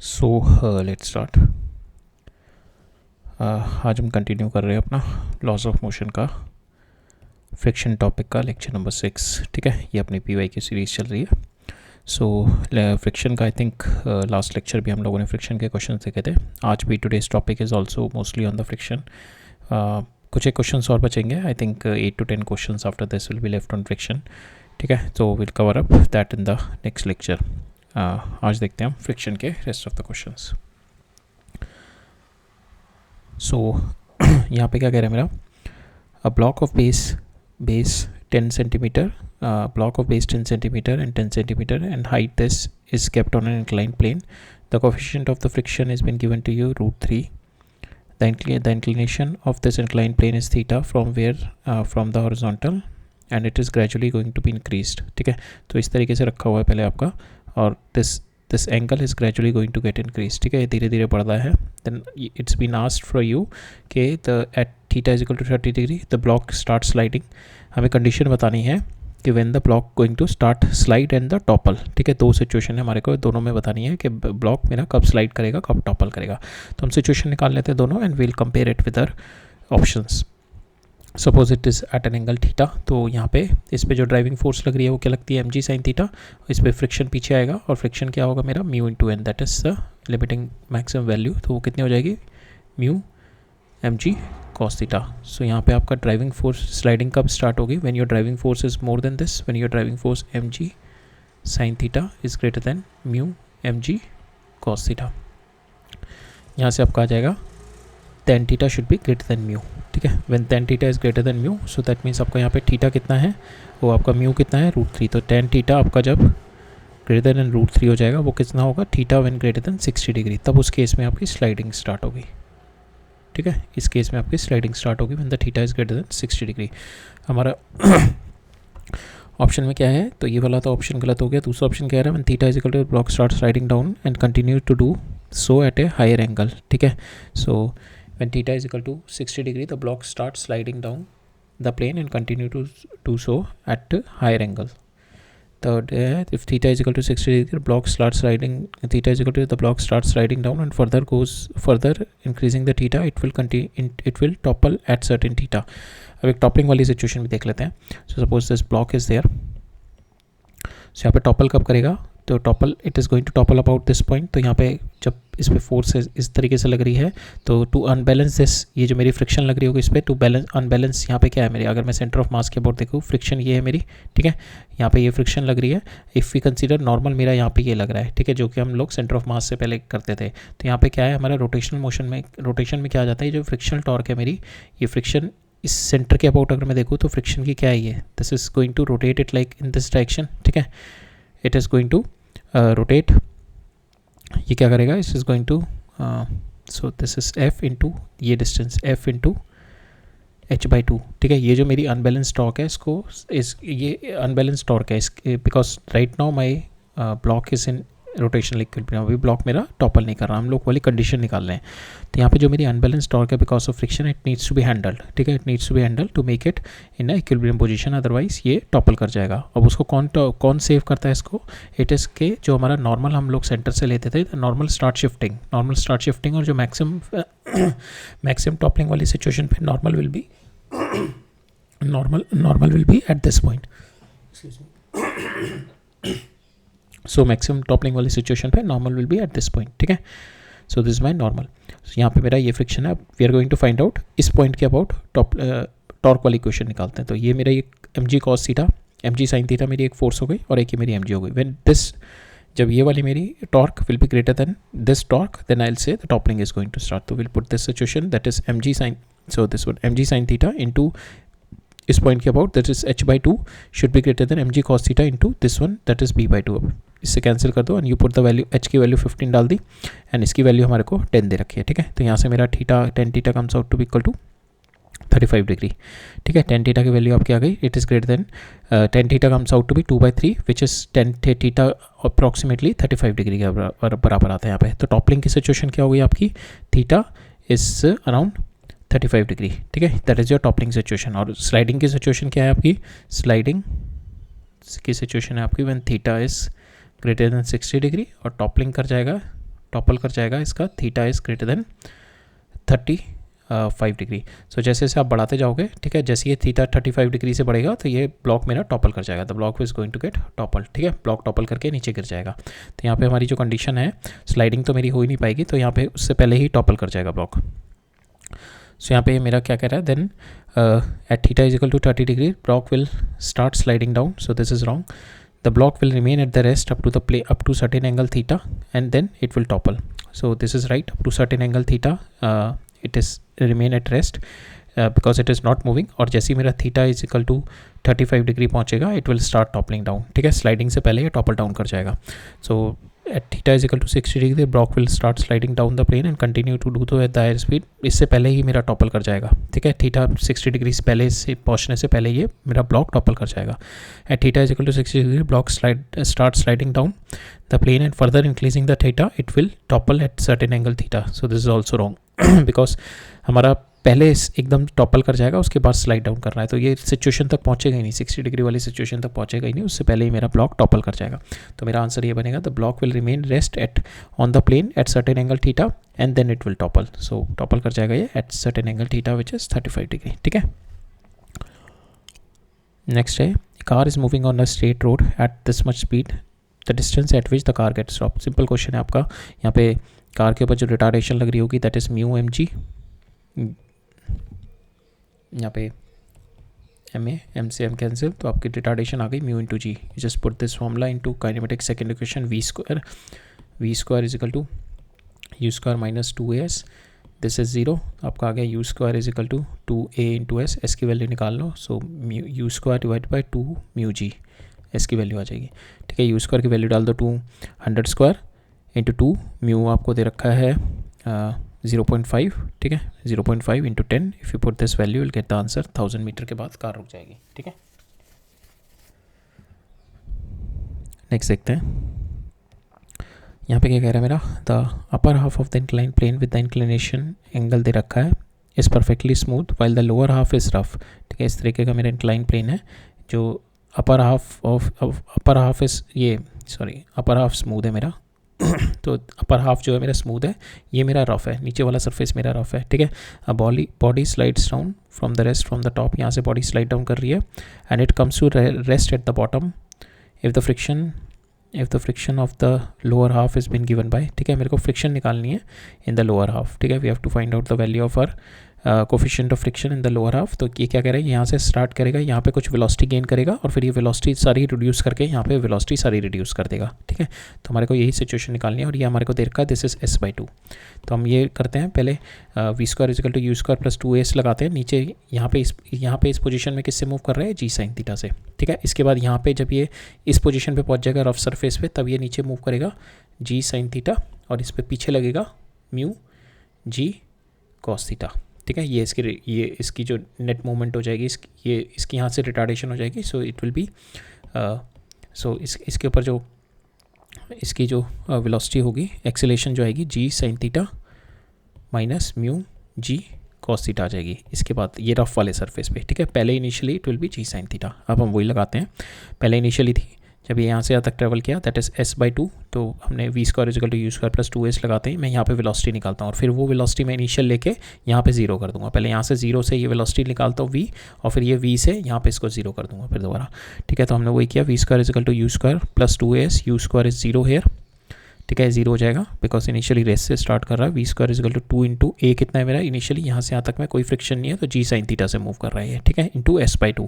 So let's start. आज हम continue कर रहे हैं अपना लॉस ऑफ मोशन का फ्रिक्शन टॉपिक का लेक्चर नंबर 6। ठीक है, ये अपनी पीवाई की सीरीज़ चल रही है। सो फ्रिक्शन का आई थिंक लास्ट लेक्चर भी हम लोगों ने फ्रिक्शन के क्वेश्चन देखे थे। आज भी today's topic is also mostly on the friction. कुछ एक क्वेश्चन और बचेंगे। I think 8 to 10 question after this will be left on friction. ठीक है, तो will cover up that in the next lecture. आज देखते हैं हम फ्रिक्शन के रेस्ट ऑफ द क्वेश्चंस। सो यहाँ पे क्या कह रहा है मेरा, a block of base 10 centimetre, block of base 10 centimeter and 10 centimeter and height this is kept on an inclined plane. The coefficient of the friction has been given to you √3. The inclination of this inclined plane is theta from the horizontal and it is gradually going to be increased. ठीक है, तो इस तरीके से रखा हुआ है पहले आपका, और this angle is gradually going to get increased. ठीक है, धीरे धीरे बढ़ रहा है. Then it's been asked for you कि at theta is equal to 30 degree the block starts sliding. हमें कंडीशन बतानी है कि when the block going to start slide and the topple. ठीक है, दो सिचुएशन है हमारे को, दोनों में बतानी है कि ब्लॉक मेरा कब स्लाइड करेगा कब टॉपल करेगा। तो हम सिचुएशन निकाल लेते हैं दोनों and we'll compare it with our options. Suppose it is at an angle theta, तो यहाँ पे इस पे जो ड्राइविंग फोर्स लग रही है वो क्या लगती है, mg sin थीटा। इस पर फ्रिक्शन पीछे आएगा और फ्रिक्शन क्या होगा मेरा, mu into N, that is the limiting maximum value. तो वो कितनी हो जाएगी, mu mg cos theta. So यहाँ पे आपका ड्राइविंग फोर्स स्लाइडिंग कब स्टार्ट होगी, when your driving force is more than this, when your driving force mg sin theta is greater than mu mg cos theta. यहाँ से आपका आ जाएगा tan theta should be greater than mu. ठीक है, when tan theta is greater than mu, so that means आपका यहाँ पे थीटा कितना है, वो आपका म्यू कितना है, √3। तो tan थीटा आपका जब ग्रेटर देन √3 हो जाएगा, वो कितना होगा, theta when greater than 60 degree, तब उस केस में आपकी स्लाइडिंग स्टार्ट होगी। ठीक है, इस केस में आपकी स्लाइडिंग स्टार्ट होगी when the theta is greater than 60 degree. हमारा ऑप्शन में क्या है, तो ये वाला तो ऑप्शन गलत हो गया। दूसरा ऑप्शन क्या है, when theta is equal to block start sliding down and continue to do so at a higher angle. ठीक है, so when theta is equal to 60 degree the block start sliding down the plane and continue to do so at higher angle. Third, if theta is equal to 60 degree, the block starts sliding. Theta is equal to the block starts sliding down and further increasing the theta. It will topple at certain theta. अब एक toppling वाली situation भी देख लेते हैं। So suppose this block is there. So यहाँ पे topple कब करेगा, तो topple it is going to topple about this point. तो यहाँ पे जब इस पर फोर्स इस तरीके से लग रही है, तो टू अनबैलेंस दिस, ये जो मेरी फ्रिक्शन लग रही होगी इस पर, टू बैलेंस अनबैलेंस यहाँ पे क्या है मेरी, अगर मैं सेंटर ऑफ मास के अबाउट देखूँ, फ्रिक्शन ये है मेरी। ठीक है, यहाँ पे ये फ्रिक्शन लग रही है। इफ़ वी कंसीडर नॉर्मल, मेरा यहाँ पे ये लग रहा है। ठीक है, जो कि हम लोग सेंटर ऑफ मास से पहले करते थे। तो यहाँ पे क्या है हमारा रोटेशनल मोशन में, रोटेशन में क्या आ जाता है, जो फ्रिक्शनल टॉर्क है मेरी, ये फ्रिक्शन इस सेंटर के अबाउट अगर मैं देखूँ तो फ्रिक्शन की क्या है, ये this is going to rotate it like in this direction. ठीक है, it is going to rotate, ये क्या करेगा, इस is going to, so this is f into ये डिस्टेंस f इंटू h/2। ठीक है, ये जो मेरी अनबैलेंस टॉर्क है, इसको ये अनबैलेंस टॉर्क है because right now my block is in rotational equilibrium. अभी ब्लॉक मेरा टॉपल नहीं कर रहा, हम लोग वाली कंडीशन निकाल रहे हैं। तो यहाँ पे जो मेरी अनबैलेंस टॉर्क है because of friction, it needs to be handled. ठीक है, it needs to be handled to make it in a equilibrium position, otherwise ये टॉपल कर जाएगा। अब उसको कौन सेव करता है इसको, इट इज़ के जो हमारा नॉर्मल हम लोग सेंटर से लेते थे, नॉर्मल स्टार्ट शिफ्टिंग और जो मैक्सिमम टॉपलिंग वाली सिचुएशन पे normal will be at this point. So maximum toppling वाली सिचुएशन पे normal will be at this point. ठीक है, so this is my normal. यहाँ पे मेरा ये फ्रिक्शन है। We are going to find out इस पॉइंट के अबाउट टॉर्क वाली इक्वेशन निकालते हैं। तो ये मेरा ये mg cos theta, mg sin theta मेरी एक फोर्स हो गई और एक ये मेरी mg हो गई। व्हेन दिस, जब ये वाली मेरी torque will be greater than this torque, then I will say the toppling is going to start. तो will put this situation that is mg sin, so this would mg sin theta into इस point के about that is h/2 should be greater than mg cos theta into this one that is b/2। अब इससे cancel कर दो and you put the value, h की value 15 डाल दी and इसकी value हमारे को 10 दे रखी है। ठीक है, तो यहाँ से मेरा tan theta comes out to be equal to 35 degree. ठीक है, tan थीटा की वैल्यू आपकी आ गई, it is greater than tan theta comes out to be 2/3 which is tan theta approximately 35 degree के बराबर आता है यहाँ पे। तो टॉपलिंग की सिचुएशन क्या होगी आपकी, थीटा इज अराउंड 35 डिग्री। ठीक है, that is your toppling situation. और स्लाइडिंग की सिचुएशन क्या है आपकी, स्लाइडिंग की सिचुएशन है आपकी when theta is greater than 60 degree और टॉपलिंग कर जाएगा टॉपल कर जाएगा इसका theta is greater than 35 degree. So जैसे जैसे आप बढ़ाते जाओगे, ठीक है, जैसे ये थीटा 35 डिग्री से बढ़ेगा तो ये ब्लॉक मेरा टॉपल कर जाएगा, the block is going to get topple, ठीक है, ब्लॉक टॉपल करके नीचे गिर जाएगा। तो यहाँ पे हमारी जो कंडीशन है, स्लाइडिंग तो मेरी हो ही नहीं पाएगी, तो यहाँ पे उससे पहले ही टॉपल कर जाएगा ब्लॉक। सो यहाँ पे मेरा क्या कह रहा है, then at theta is equal to 30 degree block will start sliding down, so this is wrong. The block will remain at the rest up to certain angle theta, and then it will topple. So this is right, up to certain angle theta it is remain at rest because it is not moving, और जैसे ही मेरा theta is equal to 35 degree पहुँचेगा it will start toppling down, ठीक है, sliding से पहले ये टॉपल डाउन कर जाएगा। So at theta is equal to 60 degree the block will start sliding down the plane and continue to do so at the higher speed, इससे पहले ही मेरा टॉपल कर जाएगा, ठीक है, थीटा 60 डिग्री से पहले से पहुंचने से पहले ये मेरा ब्लॉक टॉपल कर जाएगा। at theta is equal to 60 degree block start sliding down the plane and further increasing the theta it will topple at certain angle theta, so this is also wrong because हमारा पहले एकदम topple कर जाएगा, उसके बाद slide down कर रहा है, तो ये सिचुएशन तक पहुंचेगा ही नहीं, 60 डिग्री वाली सिचुएशन तक पहुंचेगा ही नहीं, उससे पहले ही मेरा ब्लॉक टॉपल कर जाएगा। तो मेरा आंसर ये बनेगा, the block will remain rest at on the plane at certain angle theta and then it will topple. So topple कर जाएगा ये at certain angle theta which is 35 degree, ठीक है। नेक्स्ट है, car is moving on a straight road at this much speed, the distance at which the car get stop. Simple question है आपका, यहाँ पे कार के ऊपर जो रिटार्डेशन लग रही होगी that is mu M G, यहाँ पे एम से एम कैंसिल, तो आपकी रिटार्डेशन आ गई mu into g. Just put this formula into kinematic second equation, v square is equal to u square minus 2as, this is 0, आपका आ गया u square is equal to 2a into s, s की value निकाल लो, so u square divide by 2 mu g, s की value आ जाएगी, ठीक है। यू स्क्वायर की वैल्यू डाल दो 200 स्क्वायर इंटू 2, म्यू आपको दे रखा है 0.5, ठीक है, 0.5 into 10, if you put this value will get the answer, 1000 meter के बाद कार रुक जाएगी, ठीक है। नेक्स्ट देखते हैं, यहाँ पे क्या कह रहा है मेरा, the upper half of the incline plane with the inclination angle दे रखा है is perfectly smooth while the lower half is rough, ठीक है। इस तरीके का मेरा इंक्लाइन प्लेन है, जो अपर हाफ स्मूथ है मेरा तो अपर हाफ जो है मेरा स्मूथ है, ये मेरा रफ है, नीचे वाला सरफेस मेरा रफ है, ठीक है। अब body slides down from the top, यहाँ से बॉडी स्लाइड डाउन कर रही है and it comes to rest at the bottom if the friction of the lower half is been given by, ठीक है। मेरे को फ्रिक्शन निकालनी है इन द लोअर हाफ, ठीक है, we have to find out the value of our coefficient of friction in the lower half. तो ये क्या कह रहा है, यहाँ से स्टार्ट करेगा, यहाँ पे कुछ वेलोसिटी गेन करेगा और फिर ये वेलोसिटी सारी रिड्यूस करके यहाँ पे वेलोसिटी सारी रिड्यूस कर देगा, ठीक है। तो हमारे को यही सिचुएशन निकालनी है और ये हमारे को दे रखा है दिस इज s/2। तो हम ये करते हैं, पहले v square is equal to u square plus 2as लगाते हैं, नीचे यहाँ पे इस पोजीशन में किससे मूव कर रहे हैं, जी साइन थीटा से, ठीक है। इसके बाद यहाँ पे जब ये इस पोजीशन पे पहुँच जाएगा रफ सरफेस पे, तब ये नीचे मूव करेगा जी साइन थीटा और इस पर पीछे लगेगा म्यू जी कॉस थीटा, ठीक है। ये इसकी जो नेट मूवमेंट हो जाएगी, इसकी यहाँ से रिटार्डेशन हो जाएगी, सो इट विल बी इसके ऊपर जो इसकी जो वेलोसिटी होगी, एक्सेलेरेशन जो आएगी जी साइन थीटा माइनस म्यू जी कॉस थीटा आ जाएगी इसके बाद ये रफ वाले सरफेस पे, ठीक है। पहले initially it will be g sine theta, अब हम वही लगाते हैं, पहले इनिशियली थी जब ये यहाँ से यहाँ तक ट्रैवल किया दैट इज़ s/2, तो हमने v square is equal to u square plus 2as लगाते हैं, मैं यहाँ पे वेलोसिटी निकालता हूँ और फिर वो वेलोसिटी मैं इनिशियल लेके यहाँ पे 0 कर दूँगा, पहले यहाँ से 0 से ये वेलोसिटी निकालता हूँ v और फिर ये v से यहाँ पे इसको 0 कर दूँगा फिर दोबारा, ठीक है। तो हमने वही किया, v square is equal to u square plus 2as, u square is 0 here, ठीक है, 0 हो जाएगा बिकॉज इनिशियली रेस से स्टार्ट कर रहा है। V square is equal to 2 into a कितना है मेरा इनिशियली, यहाँ से यहाँ तक में कोई फ्रिक्शन नहीं है तो जी साइन थीटा से मूव कर रहा है, ठीक है, इंटू s/2,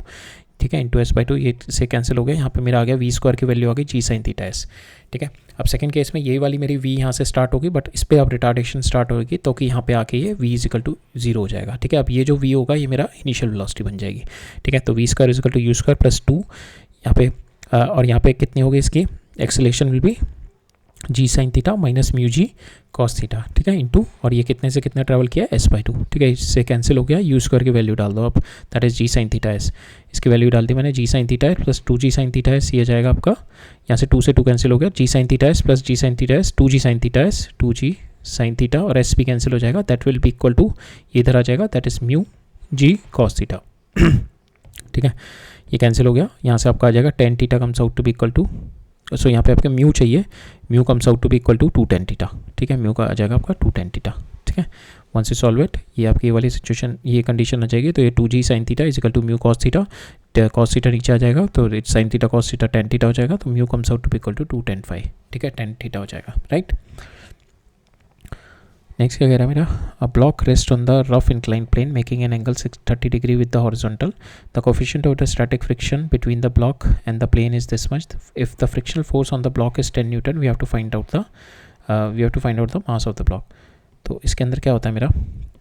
ठीक है, इंटू s/2, ये से कैंसिल हो गया, यहाँ पे मेरा आ गया वी स्क्वायर की वैल्यू आ गई जी साइन थीटा s, ठीक है। अब सेकंड केस में यही वाली मेरी v यहाँ से स्टार्ट होगी बट इस पर अब रिटार्डेशन स्टार्ट होगी तो कि यहाँ पे आके ये v इज इक्वल टू 0 हो जाएगा, ठीक है। अब ये जो v होगा ये मेरा इनिशियल वेलोसिटी बन जाएगी, ठीक है। तो v square is equal to u square plus 2 यहाँ पे और यहाँ पे कितनी होगी इसकी acceleration will be g sine theta minus mu ji cos theta, ठीक है, इंटू और ये कितने से कितना ट्रैवल किया s/2, ठीक है, इससे कैंसिल हो गया, यू स्क्वायर की वैल्यू डाल दो अब that is g sine theta s, इसकी वैल्यू डाल दी मैंने g sine theta s plus 2g sine theta s, ये जाएगा आपका यहाँ से 2 से 2 कैंसिल हो गया, g sine theta s plus g sine theta s 2g sine theta s 2g sine theta और s भी कैंसिल हो जाएगा, that will be equal to ये इधर आ जाएगा that is mu ji cos theta, ठीक है, ये कैंसिल हो गया, यहाँ से आपका आ जाएगा tan theta comes out to be equal to so यहाँ पे आपके म्यू चाहिए, mu comes out to be equal to 2tan theta, ठीक है, म्यू का आ जाएगा आपका 2tan थीटा, ठीक है। वंस यू सॉल्व इट, ये आपकी ये वाली सिचुएशन, ये कंडीशन आ जाएगी, तो ये 2g sin theta is equal to mu cos theta, cos theta नीचे आ जाएगा तो sin theta cos theta tan theta हो जाएगा, तो mu comes out to be equal to 2tan phi, ठीक है, tan थीटा हो जाएगा, राइट। नेक्स्ट क्या कह रहा है मेरा, a block rest on the rough incline plane making an angle 30 degree with the horizontal, the coefficient of the static friction between the block and the plane is this much, if the frictional force on the block is 10 newton, we have to find out the mass of the block. तो इसके अंदर क्या होता है मेरा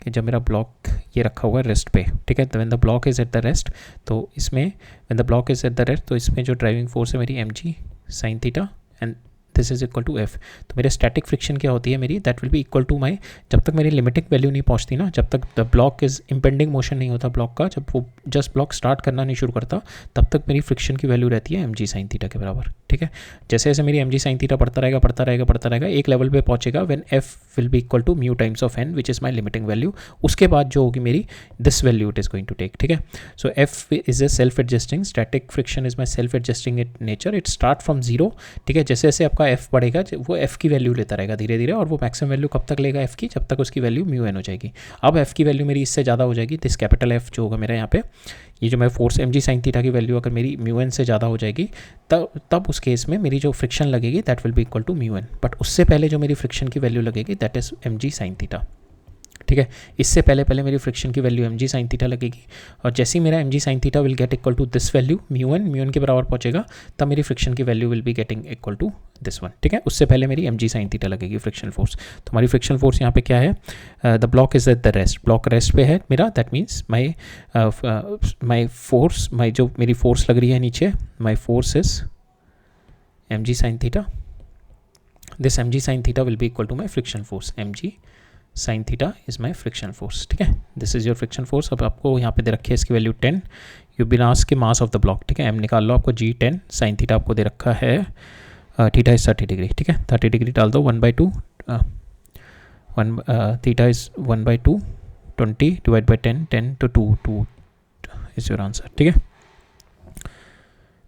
कि जब मेरा ब्लॉक ये रखा हुआ है रेस्ट पे, ठीक है, तो when the block is at the rest, तो इसमें when the block is at the rest, तो इसमें जो ड्राइविंग फोर्स है मेरी mg sin theta and this is equal to F. तो मेरे स्टैटिक फ्रिक्शन क्या होती है मेरी, that will be equal to my, जब तक मेरी लिमिटिंग वैल्यू नहीं पहुंचती ना, जब तक the block is impending motion नहीं होता ब्लॉक का, जब वो जस्ट ब्लॉक स्टार्ट करना नहीं शुरू करता, तब तक मेरी फ्रिक्शन की वैल्यू रहती है mg sin थीटा के बराबर, ठीक है। जैसे जैसे मेरी mg sin थीटा बढ़ता रहेगा, एक लेवल पे पहुंचेगा when f will be equal to mu times of n which is my limiting value, उसके बाद जो होगी मेरी this value it is going to take, ठीक है। So f is a self adjusting, static friction is my self adjusting it nature, it start from zero, ठीक है। जैसे जैसे आपका f बढ़ेगा वो f की वैल्यू लेता रहेगा धीरे धीरे, और वो मैक्सिमम वैल्यू कब तक लेगा f की, जब तक उसकी वैल्यू म्यू n हो जाएगी। अब f की वैल्यू मेरी इससे ज़्यादा हो जाएगी, दिस कैपिटल F जो होगा मेरा यहाँ पे, ये जो मैं फोर्स mg sin थीटा की वैल्यू अगर मेरी म्यू n से ज़्यादा हो जाएगी, तब उस केस में मेरी जो फ्रिक्शन लगेगी that will be equal to mu n, but उससे पहले जो मेरी फ्रिक्शन की वैल्यू लगेगी that is mg sin theta, ठीक है। इससे पहले मेरी फ्रिक्शन की वैल्यू mg sin थीटा लगेगी, और जैसे ही मेरा mg sin theta will get equal to this value mu n के बराबर पहुंचेगा, तब मेरी फ्रिक्शन की value will be getting equal to this one, ठीक है। उससे पहले मेरी mg sin थीटा लगेगी फ्रिक्शन फोर्स। तो हमारी फ्रिक्शन फोर्स यहाँ पे क्या है, the block is at the rest, block rest पे है मेरा, that means my force, my जो मेरी फोर्स लग रही है नीचे, माई force is mg sin theta, this mg sin theta will be equal to my friction force, mg sin theta is my friction force, ठीक है। This is your friction force. अब आपको यहाँ पे दे रखी है इसकी वैल्यू 10, यू बिन आस्क्ड के मास ऑफ द ब्लॉक, ठीक है, m निकाल लो, आपको g 10 sin थीटा आपको दे रखा है, थीटा इज 30 डिग्री, ठीक है, 30 डिग्री डाल दो, 1/2 theta is 1/2 20 divide by 10 10 to 2 is your answer, ठीक है।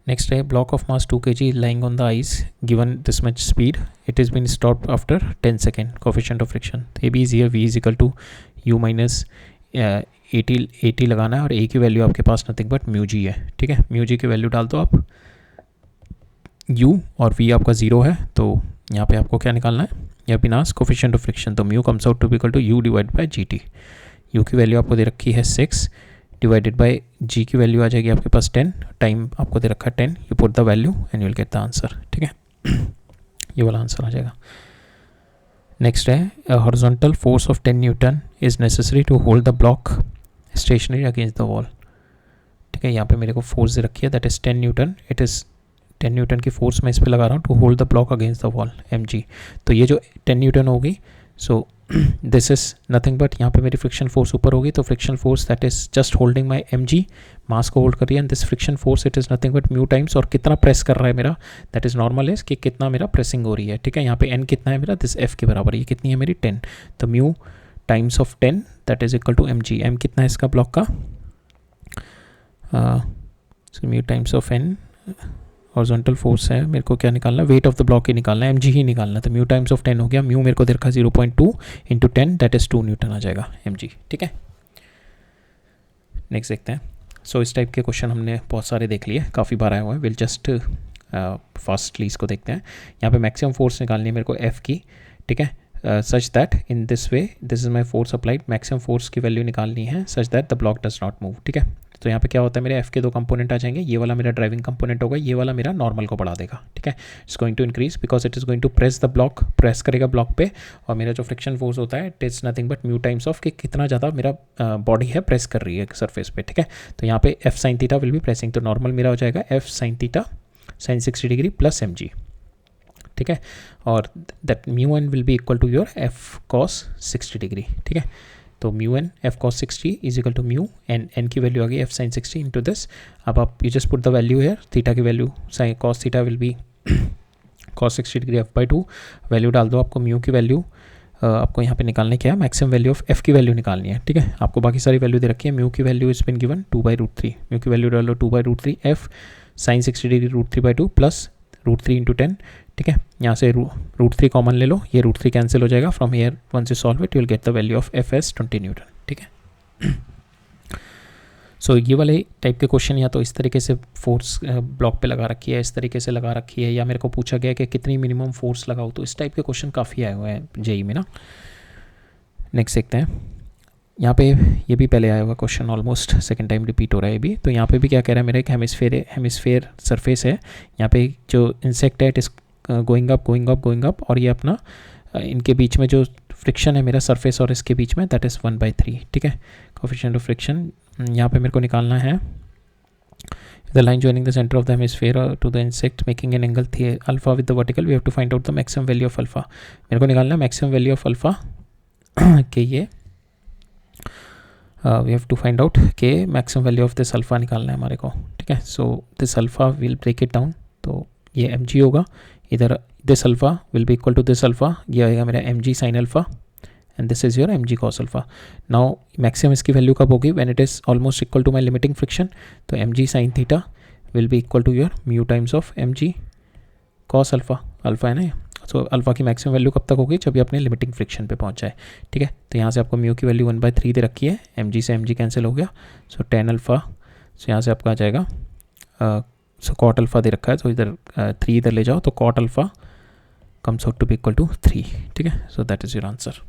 नेक्स्ट है block of mass 2 kg lying on the ice given this much speed, it is been stop after 10 second, coefficient of friction A B is v is equal to u minus 80 लगाना है, और a की वैल्यू आपके पास nothing but mu G है, ठीक है। म्यू जी की वैल्यू डाल दो आप, u और v आपका 0 है, तो यहाँ पे आपको क्या निकालना है, या बिनास कोफिशिएंट ऑफ फ्रिक्शन, तो mu comes out to be equal to u divide by G T, u की वैल्यू आपको दे रखी है 6 डिवाइडेड बाई जी की वैल्यू आ जाएगी आपके पास 10, टाइम आपको दे रखा है 10, you put the value and you will get the answer, ठीक है। ये वाला आंसर आ जाएगा। नेक्स्ट है horizontal force of 10 newton is necessary to hold the block stationary against the wall, ठीक है। यहाँ पे मेरे को फोर्स दे रखी है that is 10 newton, it is 10 newton की फोर्स मैं इस पर लगा रहा हूँ to hold the block against the wall mg, तो ये जो 10 न्यूटन होगी, so this is nothing but यहाँ पे मेरी फ्रिक्शन फोर्स ऊपर होगी, तो friction force that is just holding my mg, mass को होल्ड कर रही है, and this friction force it is nothing but mu times, और कितना प्रेस कर रहा है मेरा, दैट इज़ नॉर्मल इज कि कितना मेरा प्रेसिंग हो रही है, ठीक है। यहाँ पे n कितना है मेरा, दिस f के बराबर, ये कितनी है मेरी 10, तो mu times of 10 that is equal to mg, m कितना है इसका ब्लॉक का, so mu times of n horizontal force है, मेरे को क्या निकालना है, वेट ऑफ द ब्लॉक ही निकालना है, mg ही निकालना है, तो म्यू टाइम्स ऑफ 10 हो गया, म्यू मेरे को दे रखा 0.2 इंटू 10 दैट इज 2 न्यूटन आ जाएगा mg, ठीक है। नेक्स्ट देखते हैं। सो इस टाइप के क्वेश्चन हमने बहुत सारे देख लिए, काफ़ी बार आए हुए हैं, विल जस्ट फास्टली इसको देखते हैं। यहाँ पे मैक्सिमम फोर्स निकालनी है मेरे को f की, ठीक है, such that in this way this is my force applied, maximum force की वैल्यू निकालनी है such that the block does not move, ठीक है। तो यहाँ पे क्या होता है, मेरे f के 2 कंपोनेंट आ जाएंगे, ये वाला मेरा ड्राइविंग कंपोनेंट होगा, ये वाला मेरा नॉर्मल को बढ़ा देगा, ठीक है। It's going to increase because it is going to press the block, press करेगा ब्लॉक पे, और मेरा जो फ्रिक्शन फोर्स होता है it is nothing but mu times of कि कितना ज़्यादा मेरा बॉडी है प्रेस कर रही है सरफेस पे, ठीक है। तो यहाँ पे f sin theta will be pressing, तो नॉर्मल मेरा हो जाएगा f sin theta sin 60 degree plus mg, ठीक है, और that mu N will be equal to your f cos 60 degree, ठीक है। तो mu N f cos 60 is equal to mu n की वैल्यू आ गई f sin 60 इंटू दिस, अब आप you just put the value here, theta की value cos theta will B cos 60 degree f/2, value डाल दो, आपको म्यू की वैल्यू आपको यहाँ पे निकालने क्या है, मैक्सिमम वैल्यू ऑफ f की वैल्यू निकालनी है, ठीक है। आपको बाकी सारी वैल्यू दे रखी है, म्यू की value is been given 2/√3, mu की वैल्यू डालो 2/√3 f sin 60 degree √3/2 plus √3 into 10, ठीक है। यहाँ से √3 कॉमन ले लो, ये √3 कैंसिल हो जाएगा। From here once you solve it you will get the value of F S 20 newton, ठीक है। सो ये वाले टाइप के क्वेश्चन या तो इस तरीके से फोर्स ब्लॉक पे लगा रखी है, इस तरीके से लगा रखी है, या मेरे को पूछा गया कि कितनी मिनिमम फोर्स लगाओ, तो इस टाइप के क्वेश्चन काफ़ी आए हुए हैं जेई में ना। नेक्स्ट देखते हैं, यहाँ पे ये भी पहले आया हुआ question, almost second time repeat हो रहा है ये भी। तो यहाँ पे भी क्या कह रहा है, मेरा एक हेमिस्फेयर सरफेस है, यहाँ पे जो इंसेक्ट है it is going up going up going up, और ये अपना इनके बीच में जो फ्रिक्शन है मेरा सरफेस और इसके बीच में, दैट इज़ 1/3, ठीक है। कोफिशिएंट ऑफ फ्रिक्शन यहाँ पे मेरे को निकालना है। The line joining the center of the hemisphere to the insect making an angle alpha with the vertical, we have to find out the maximum value of alpha। मेरे को निकालना है maximum value of alpha के ये we have to find out के maximum value of this alpha निकालना है हमारे को, ठीक है। So this alpha will break it down, तो ये mg होगा, इधर this alpha will be equal to this alpha, ये आएगा मेरा mg sin alpha and this is your mg cos alpha। now maximum इसकी वैल्यू कब होगी, when it is almost equal to my limiting friction, तो mg sin theta will be equal to your mu times of mg cos alpha, alpha है ना। So alpha की maximum value कब तक होगी, जब ये अपने लिमिटिंग फ्रिक्शन पे पहुंच जाए, ठीक है। तो यहाँ से आपको म्यू की वैल्यू 1/3 दे रखी है, mg से mg कैंसिल हो गया, सो tan अल्फा, सो यहाँ से आपका आ जाएगा, सो cot अल्फा दे रखा है, तो इधर 3 इधर ले जाओ, तो cot alpha comes out to be equal to 3, ठीक है। So that is your answer.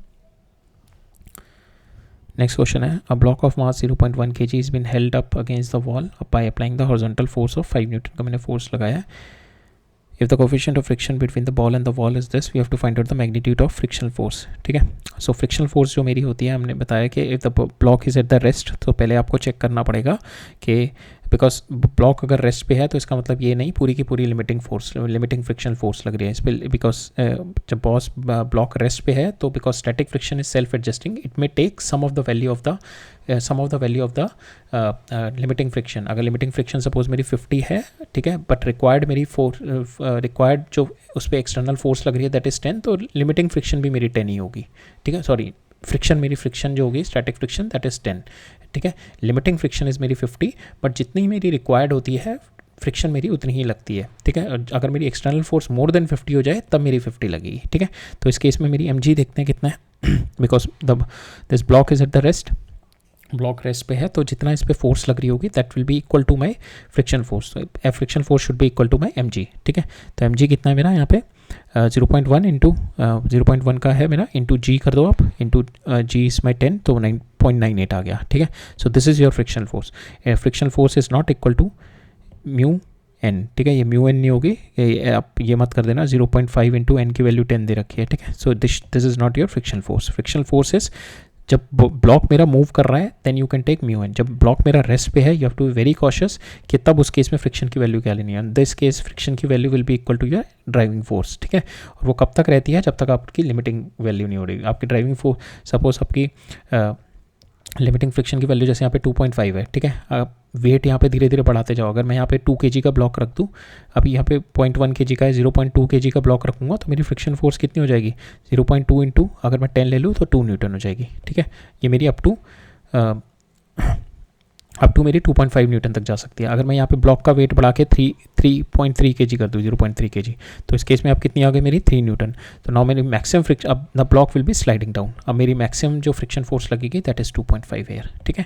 Next question है, a block of mass 0.1 kg is been held up against the wall by applying the horizontal force of 5 newton का मैंने force लगाया है। If the coefficient of friction between the ball and the wall is this, we have to find out the magnitude of frictional force, ठीक है। सो frictional force जो मेरी होती है, हमने बताया कि if the block is at the rest, तो पहले आपको चेक करना पड़ेगा कि बिकॉज ब्लॉक अगर रेस्ट पे है तो इसका मतलब ये नहीं पूरी की पूरी लिमिटिंग फ्रिक्शनल फोर्स लग रही है इस पर, बिकॉज जब ब्लॉक रेस्ट पे है तो because static friction is self adjusting, it may take some of the value of the limiting friction. अगर लिमिटिंग फ्रिक्शन सपोज मेरी 50 है, ठीक है, बट रिक्वायर्ड मेरी रिक्वायर्ड जो उस पर एक्सटर्नल फोर्स लग रही है दैट इज़ 10, तो लिमिटिंग फ्रिक्शन भी मेरी 10 ही होगी, ठीक है। सॉरी, फ्रिक्शन जो होगी स्टैटिक फ्रिक्शन दैट इज़ 10, ठीक है। लिमिटिंग फ्रिक्शन इज़ मेरी 50, बट जितनी मेरी रिक्वायर्ड होती है फ्रिक्शन मेरी उतनी ही लगती है, ठीक है। अगर मेरी एक्सटर्नल फोर्स मोर देन 50 हो जाए तब मेरी 50 लगेगी, ठीक है। तो इस केस में मेरी mg देखते हैं कितना है, because this block is at the rest, block rest पे है, तो जितना इस पर फोर्स लग रही होगी that will be equal to my friction force, friction force should be equal to my mg, ठीक है। तो mg कितना है मेरा यहाँ पे 0.1 इंटू 0.1 का है मेरा, इंटू g कर दो आप, इंटू g इज माई 10, तो 9.98 आ गया, ठीक है। So this is your friction force. Friction force is not equal to mu n, ठीक है, ये म्यू n नहीं होगी, आप ये मत कर देना, 0.5 इंटू n की वैल्यू 10 दे रखी है, ठीक है। So this is not your friction force. Friction force is जब ब्लॉक मेरा मूव कर रहा है then you can take mu n, जब ब्लॉक मेरा रेस्ट पे है you have to be very cautious कि तब उस केस में फ्रिक्शन की वैल्यू क्या लेनी है। दिस केस फ्रिक्शन की value will be equal to your driving force, ठीक है। और वो कब तक रहती है, जब तक आपकी लिमिटिंग वैल्यू नहीं हो रही। आपकी ड्राइविंग फोर्स सपोज आपकी लिमिटिंग फ्रिक्शन की वैल्यू जैसे यहाँ पे 2.5 है, ठीक है। आप वेट यहाँ पे धीरे धीरे बढ़ाते जाओ। अगर मैं यहाँ पे 2 kg का ब्लॉक रख दूँ, अभी यहाँ पे 0.1 kg का है, 0.2 kg का ब्लॉक रखूँगा तो मेरी फ्रिक्शन फोर्स कितनी हो जाएगी, 0.2 इंटू अगर मैं 10 ले लूँ तो 2 न्यूटन हो जाएगी, ठीक है। ये मेरी अप टू मेरी 2.5 न्यूटन तक जा सकती है। अगर मैं यहाँ पे ब्लॉक का वेट बढ़ा के 3.3 kg कर दूँ, 0.3 kg, तो इस केस में अब कितनी आ गई मेरी 3 न्यूटन। तो नाउ मेरी मैक्सिमम फ्रिक्शन, अब the block will be sliding down, अब मेरी मैक्सिमम जो फ्रिक्शन फोर्स लगेगी दैट इज़ 2.5 हेयर, ठीक है।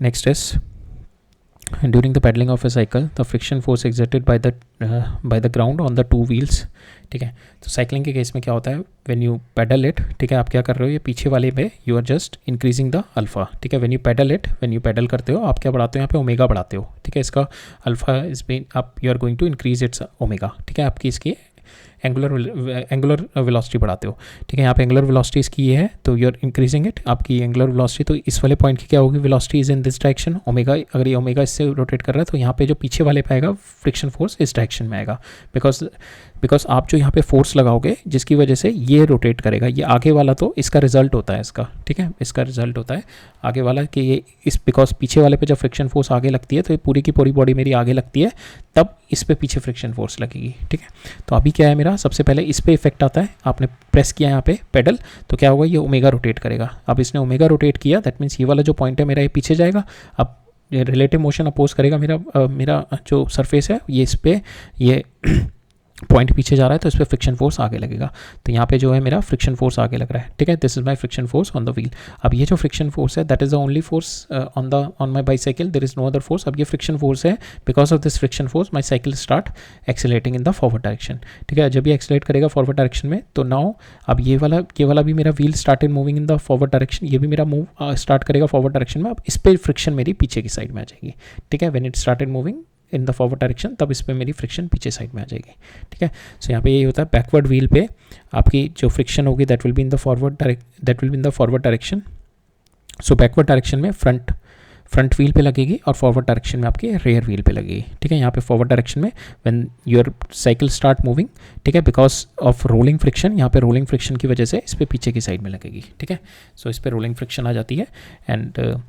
Next is during the pedalling of A cycle the friction force exerted by the ground on the 2 wheels, ठीक है। तो साइकिलिंग के केस में क्या होता है, व्हेन यू पेडल इट, ठीक है, आप क्या कर रहे हो, ये पीछे वाले में you are just increasing the alpha, ठीक है। व्हेन यू पेडल करते हो आप क्या बढ़ाते हो, यहाँ पे ओमेगा बढ़ाते हो, ठीक है। इसका अल्फा इज बीन आप you are going to increase its omega, ठीक है। आपकी इसकी एंगुलर वेलोसिटी बढ़ाते हो, ठीक है। यहाँ पे एंगुलर वेलोसिटी इसकी ये है, तो यू आर इंक्रीजिंग इट, आपकी एंगुलर वेलोसिटी, तो इस वाले पॉइंट की क्या होगी, velocity is in this direction, omega, अगर ये ओमेगा इससे रोटेट कर रहा है तो यहाँ पे जो पीछे वाले पे आएगा फ्रिक्शन फोर्स इस डायरेक्शन में आएगा, बिकॉज आप जो यहाँ पे फोर्स लगाओगे जिसकी वजह से ये रोटेट करेगा, ये आगे वाला तो इसका रिजल्ट होता है इसका, ठीक है, इसका रिजल्ट होता है आगे वाला कि ये इस बिकॉज पीछे वाले पे जब फ्रिक्शन फोर्स आगे लगती है तो ये पूरी की पूरी बॉडी मेरी आगे लगती है, तब इस पे पीछे फ्रिक्शन फोर्स लगेगी, ठीक है। तो अभी क्या है मेरा, सबसे पहले इस पे इफेक्ट आता है, आपने प्रेस किया यहाँ पे पेडल, तो क्या होगा, ये ओमेगा रोटेट करेगा। अब इसने ओमेगा रोटेट किया, दैट मीन्स ये वाला जो पॉइंट है मेरा ये पीछे जाएगा। अब रिलेटिव मोशन अपोज करेगा मेरा जो सरफेस है ये इस पर ये पॉइंट पीछे जा रहा है तो इस पर फ्रिक्शन फोर्स आगे लगेगा। तो यहाँ पे जो है मेरा फ्रिक्शन फोर्स आगे लग रहा है, ठीक है। This is my friction force on the wheel. अब ये जो फ्रिक्शन फोर्स है that is the only force on my bicycle, there is no other force. अब ये फ्रिक्शन फोर्स है, because of this friction force my cycle start accelerating in the forward direction, ठीक है। जब ये एक्सेलरेट करेगा forward direction में तो नाउ अब ये वाला भी मेरा wheel started moving in the forward direction, ये भी मेरा मूव स्टार्ट करेगा फॉरवर्ड डायरेक्शन में। अब इस पर फ्रिक्शन मेरी पीछे की साइड में आ जाएगी, ठीक है। When it started moving in the forward direction तब इस पर मेरी फ्रिक्शन पीछे साइड में आ जाएगी, ठीक है। सो यहाँ पे ये होता है बैकवर्ड व्हील पे आपकी जो फ्रिक्शन होगी that will be in the forward direction. So backward direction में फ्रंट व्हील पे लगेगी और फॉरवर्ड डायरेक्शन में आपके रेयर व्हील पे लगेगी, ठीक है। यहाँ पे फॉरवर्ड डायरेक्शन में when your cycle start moving, ठीक है, बिकॉज ऑफ रोलिंग फ्रिक्शन, यहाँ पे रोलिंग फ्रिक्शन की वजह से इस पर पीछे की साइड में लगेगी, ठीक है। सो इस पर रोलिंग फ्रिक्शन आ जाती है एंड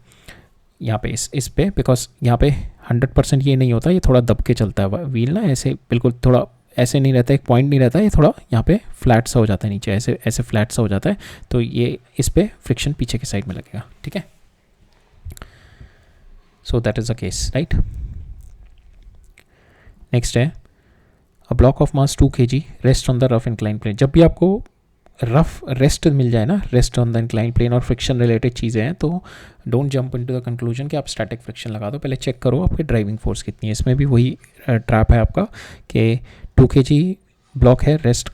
यहाँ पे इस पे बिकॉज यहाँ पे 100% ये नहीं होता, ये थोड़ा दब के चलता है व्हील ना, ऐसे बिल्कुल थोड़ा ऐसे नहीं रहता, एक पॉइंट नहीं रहता, ये थोड़ा यहाँ पे फ्लैट सा हो जाता है नीचे, ऐसे फ्लैट सा हो जाता है। तो ये इस पे फ्रिक्शन पीछे की साइड में लगेगा, ठीक है। So that is the case, right. Next है a block of mass 2 kg rest on the rough incline plane. जब भी आपको रफ रेस्ट मिल जाए ना, rest on the incline plane और फ्रिक्शन रिलेटेड चीज़ें हैं, तो don't jump into the conclusion कि आप स्टैटिक फ्रिक्शन लगा दो, पहले चेक करो आपकी ड्राइविंग फोर्स कितनी है। इसमें भी वही ट्रैप है आपका कि 2 kg ब्लॉक है रेस्ट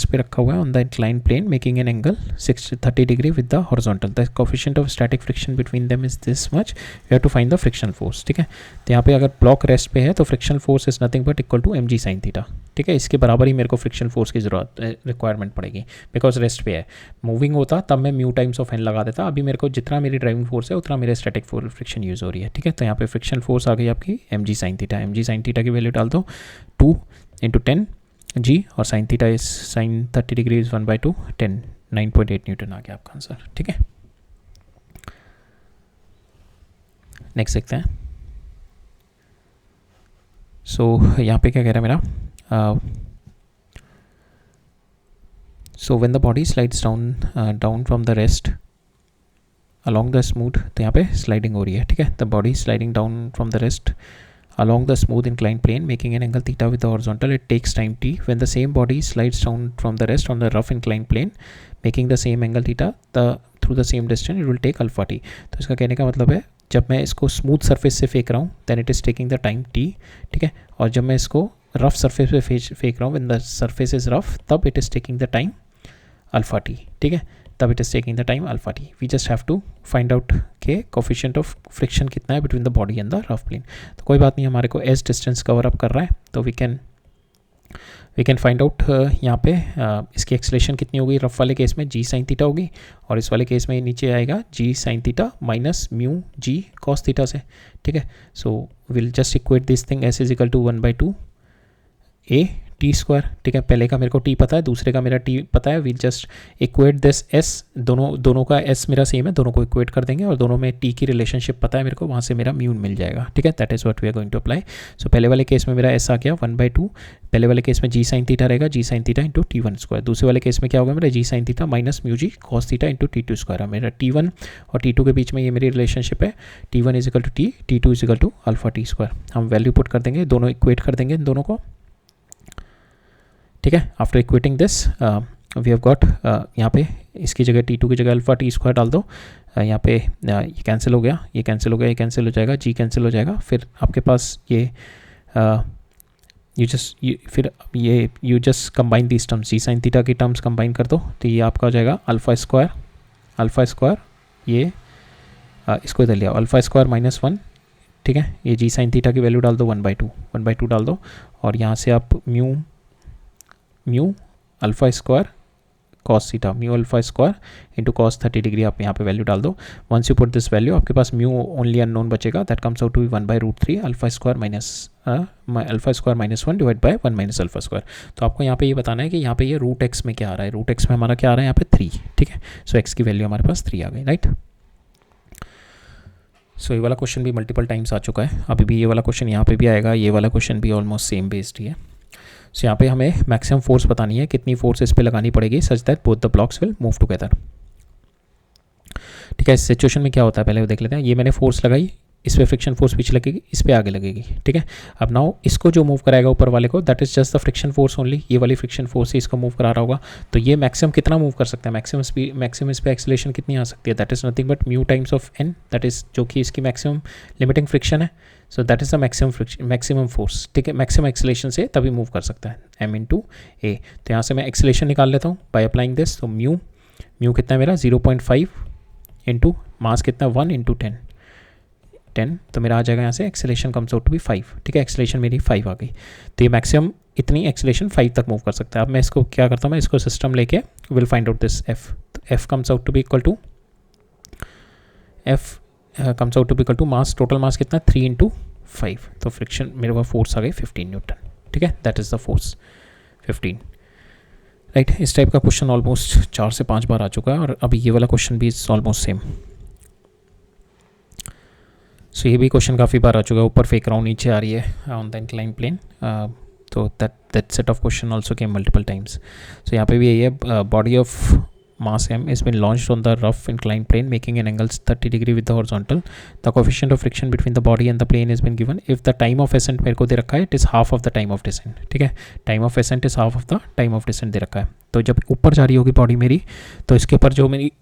पे रखा हुआ है on the incline plane making an angle 30 degree with the horizontal, the coefficient of static friction between them is this much, we have to find the friction force, ठीक है। तो यहाँ पे अगर ब्लॉक रेस्ट पे है तो friction force is nothing but equal to mg sin theta, ठीक है। इसके बराबर ही मेरे को फ्रिक्शन फोर्स की रिक्वायरमेंट पड़ेगी बिकॉज रेस्ट पे है। मूविंग होता तब मैं म्यू टाइम्स ऑफ एन लगा देता, अभी मेरे को जितना मेरी ड्राइविंग फोर्स है उतना मेरे स्टैटिक फ्रिक्शन यूज़ हो रही है, ठीक है। तो यहाँ पे फ्रिक्शन फोर्स आ गई आपकी mg sin theta, mg sin theta की वैल्यू डाल दो 2 × 10 g और sine theta is sine 30 degree is 1/2 10 9.8 newton आ गया आपका आंसर, ठीक है। नेक्स्ट देखते हैं। सो यहाँ पे क्या कह रहा है मेरा, so when the body slides down from the rest along the smooth, तो यहाँ पे स्लाइडिंग हो रही है, ठीक है। The body sliding down from the rest along the smooth inclined plane making an angle theta with the horizontal, it takes time t. When the same body slides down from the rest on the rough inclined plane making the same angle theta through the same distance, it will take alpha t. तो इसका कहने का मतलब है जब मैं इसको smooth surface से फेंक रहा हूँ then it is taking the time t, ठीक है। और जब मैं इसको रफ सरफेस पे फेंक रहा हूँ when the surface is rough तब it is taking the time alpha t, ठीक है। तब it is taking the time alpha t. We just have to find out के कोफिशिएंट ऑफ फ्रिक्शन कितना है between the body and the rough plane. तो कोई बात नहीं, हमारे को एज डिस्टेंस कवर अप कर रहा है तो वी कैन फाइंड आउट यहाँ पे इसकी एक्सेलेरेशन कितनी होगी। रफ वाले केस में जी साइन थीटा होगी और इस वाले केस में नीचे आएगा g sine theta minus mu जी कॉस थीटा से, ठीक है। So will just equate this thing s is equal to 1/2 a t square, ठीक है। पहले का मेरे को टी पता है, दूसरे का मेरा टी पता है। We'll just equate this s, दोनों का एस मेरा सेम है, दोनों को इक्वेट कर देंगे और दोनों में टी की रिलेशनशिप पता है मेरे को, वहाँ से मेरा म्यू मिल जाएगा, ठीक है। That is what we are going to apply. So पहले वाले केस में मेरा एस आ गया 1/2, पहले वाले केस में जी साइन थीटा रहेगा g sine theta into T one square. दूसरे वाले केस में क्या होगा मेरा g sine theta minus mu जी cos theta into T two square. मेरा टी1 और टी2 के बीच में ये मेरी रिलेशनशिप है, T one is equal to T, T two is equal to alpha T square. हम वैल्यू पुट कर देंगे, दोनों इक्वेट कर देंगे इन दोनों को, ठीक है। After equating this we have got, यहाँ पे इसकी जगह टी2 की जगह अल्फा टी स्क्वायर डाल दो, यहाँ पे ये कैंसिल हो गया, ये कैंसिल हो गया, ये कैंसिल हो जाएगा, जी कैंसिल हो जाएगा। फिर आपके पास ये you just combine these terms, g sine theta की टर्म्स कंबाइन कर दो तो ये आपका हो जाएगा अल्फा स्क्वायर ये इसको इधर लिया अल्फा स्क्वायर माइनस 1, ठीक है। ये जी साइन थीटा की वैल्यू डाल दो 1/2 डाल दो और यहाँ से आप mu alpha square cos theta, mu alpha square into cos 30 degree आप यहाँ पे वैल्यू डाल दो। Once you put this value आपके पास म्यू ओनली अननोन बचेगा, that comes out to be 1/√3 alpha square minus 1 divide by 1 minus alpha square. तो आपको यहाँ पे ये बताना है कि यहाँ पे ये रूट एक्स में क्या आ रहा है। रूट एक्स में हमारा क्या आ रहा है यहाँ पे 3, ठीक है। सो एक्स की वैल्यू हमारे पास 3 आ गई, राइट। सो ये वाला क्वेश्चन भी मल्टीपल टाइम्स आ चुका है, अभी भी ये वाला क्वेश्चन यहाँ पे भी आएगा, ये वाला क्वेश्चन भी ऑलमोस्ट सेम बेस्ड ही है। सो यहाँ पे हमें मैक्सिमम फोर्स बतानी है, कितनी फोर्स इस पे लगानी पड़ेगी such that both the blocks will move together, ठीक है। इस सिचुएशन में क्या होता है पहले वो देख लेते हैं। ये मैंने फोर्स लगाई इस पर फ्रिक्शन फोर्स पीछे लगेगी, इस पर आगे लगेगी, ठीक है। अब नाउ इसको जो मूव कराएगा ऊपर वाले को, that is just the friction force only, ये वाली फ्रिक्शन फोर्स ही इसको मूव करा रहा होगा। तो ये मैक्सिमम कितना मूव कर सकता है, मैक्सिमम स्पीड, मैक्सिमम इस पर एक्सेलरेशन कितनी आ सकती है, that is nothing but mu times of n, that is जो कि इसकी मैक्सिमम लिमिटिंग फ्रिक्शन है। So that is the maximum friction, maximum force, ठीक है। मैक्सिमम एक्सेलरेशन से तभी मूव कर सकता है एम इंटू ए। तो यहाँ से मैं एक्सेलरेशन निकाल लेता हूँ बाय अप्लाइंग दिस। तो म्यू कितना है मेरा 0.5 इंटू मास कितना 1 इंटू 10, तो मेरा आ जाएगा यहाँ से acceleration comes out to be 5, ठीक है। एक्सेलरेशन मेरी 5 आ गई, तो ये मैक्सिमम इतनी एक्सेलरेशन 5 तक मूव कर सकता है। अब मैं इसको क्या करता हूँ, मैं इसको सिस्टम लेके will find out this F. तो F comes out to be equal to mass, total mass कितना 3 इंटू 5, तो फ्रिक्शन मेरे पास फोर्स आ गई 15 न्यूटन, ठीक है। That is the force 15, right. इस टाइप का क्वेश्चन ऑलमोस्ट 4 से 5 बार आ चुका है, और अभी ये वाला क्वेश्चन भी इज ऑलमोस्ट सेम। सो ये भी क्वेश्चन काफ़ी बार आ चुका है, ऊपर फेंक रहा हूँ, नीचे आ रही है ऑन द इंक्लाइन प्लेन। तो that set of question also came multiple times. So यहाँ पे भी यही है, body of mass m is been launched on the rough inclined plane making an angle 30 degree with the horizontal. The coefficient of friction between the body and the plane has been given. If the time of ascent मेरे को दे रखा है, it is half of the time of descent, ठीक है। time of ascent is half of the time of descent दे रखा है। तो जब ऊपर जा रही होगी बॉडी मेरी, तो इसके ऊपर जो मेरी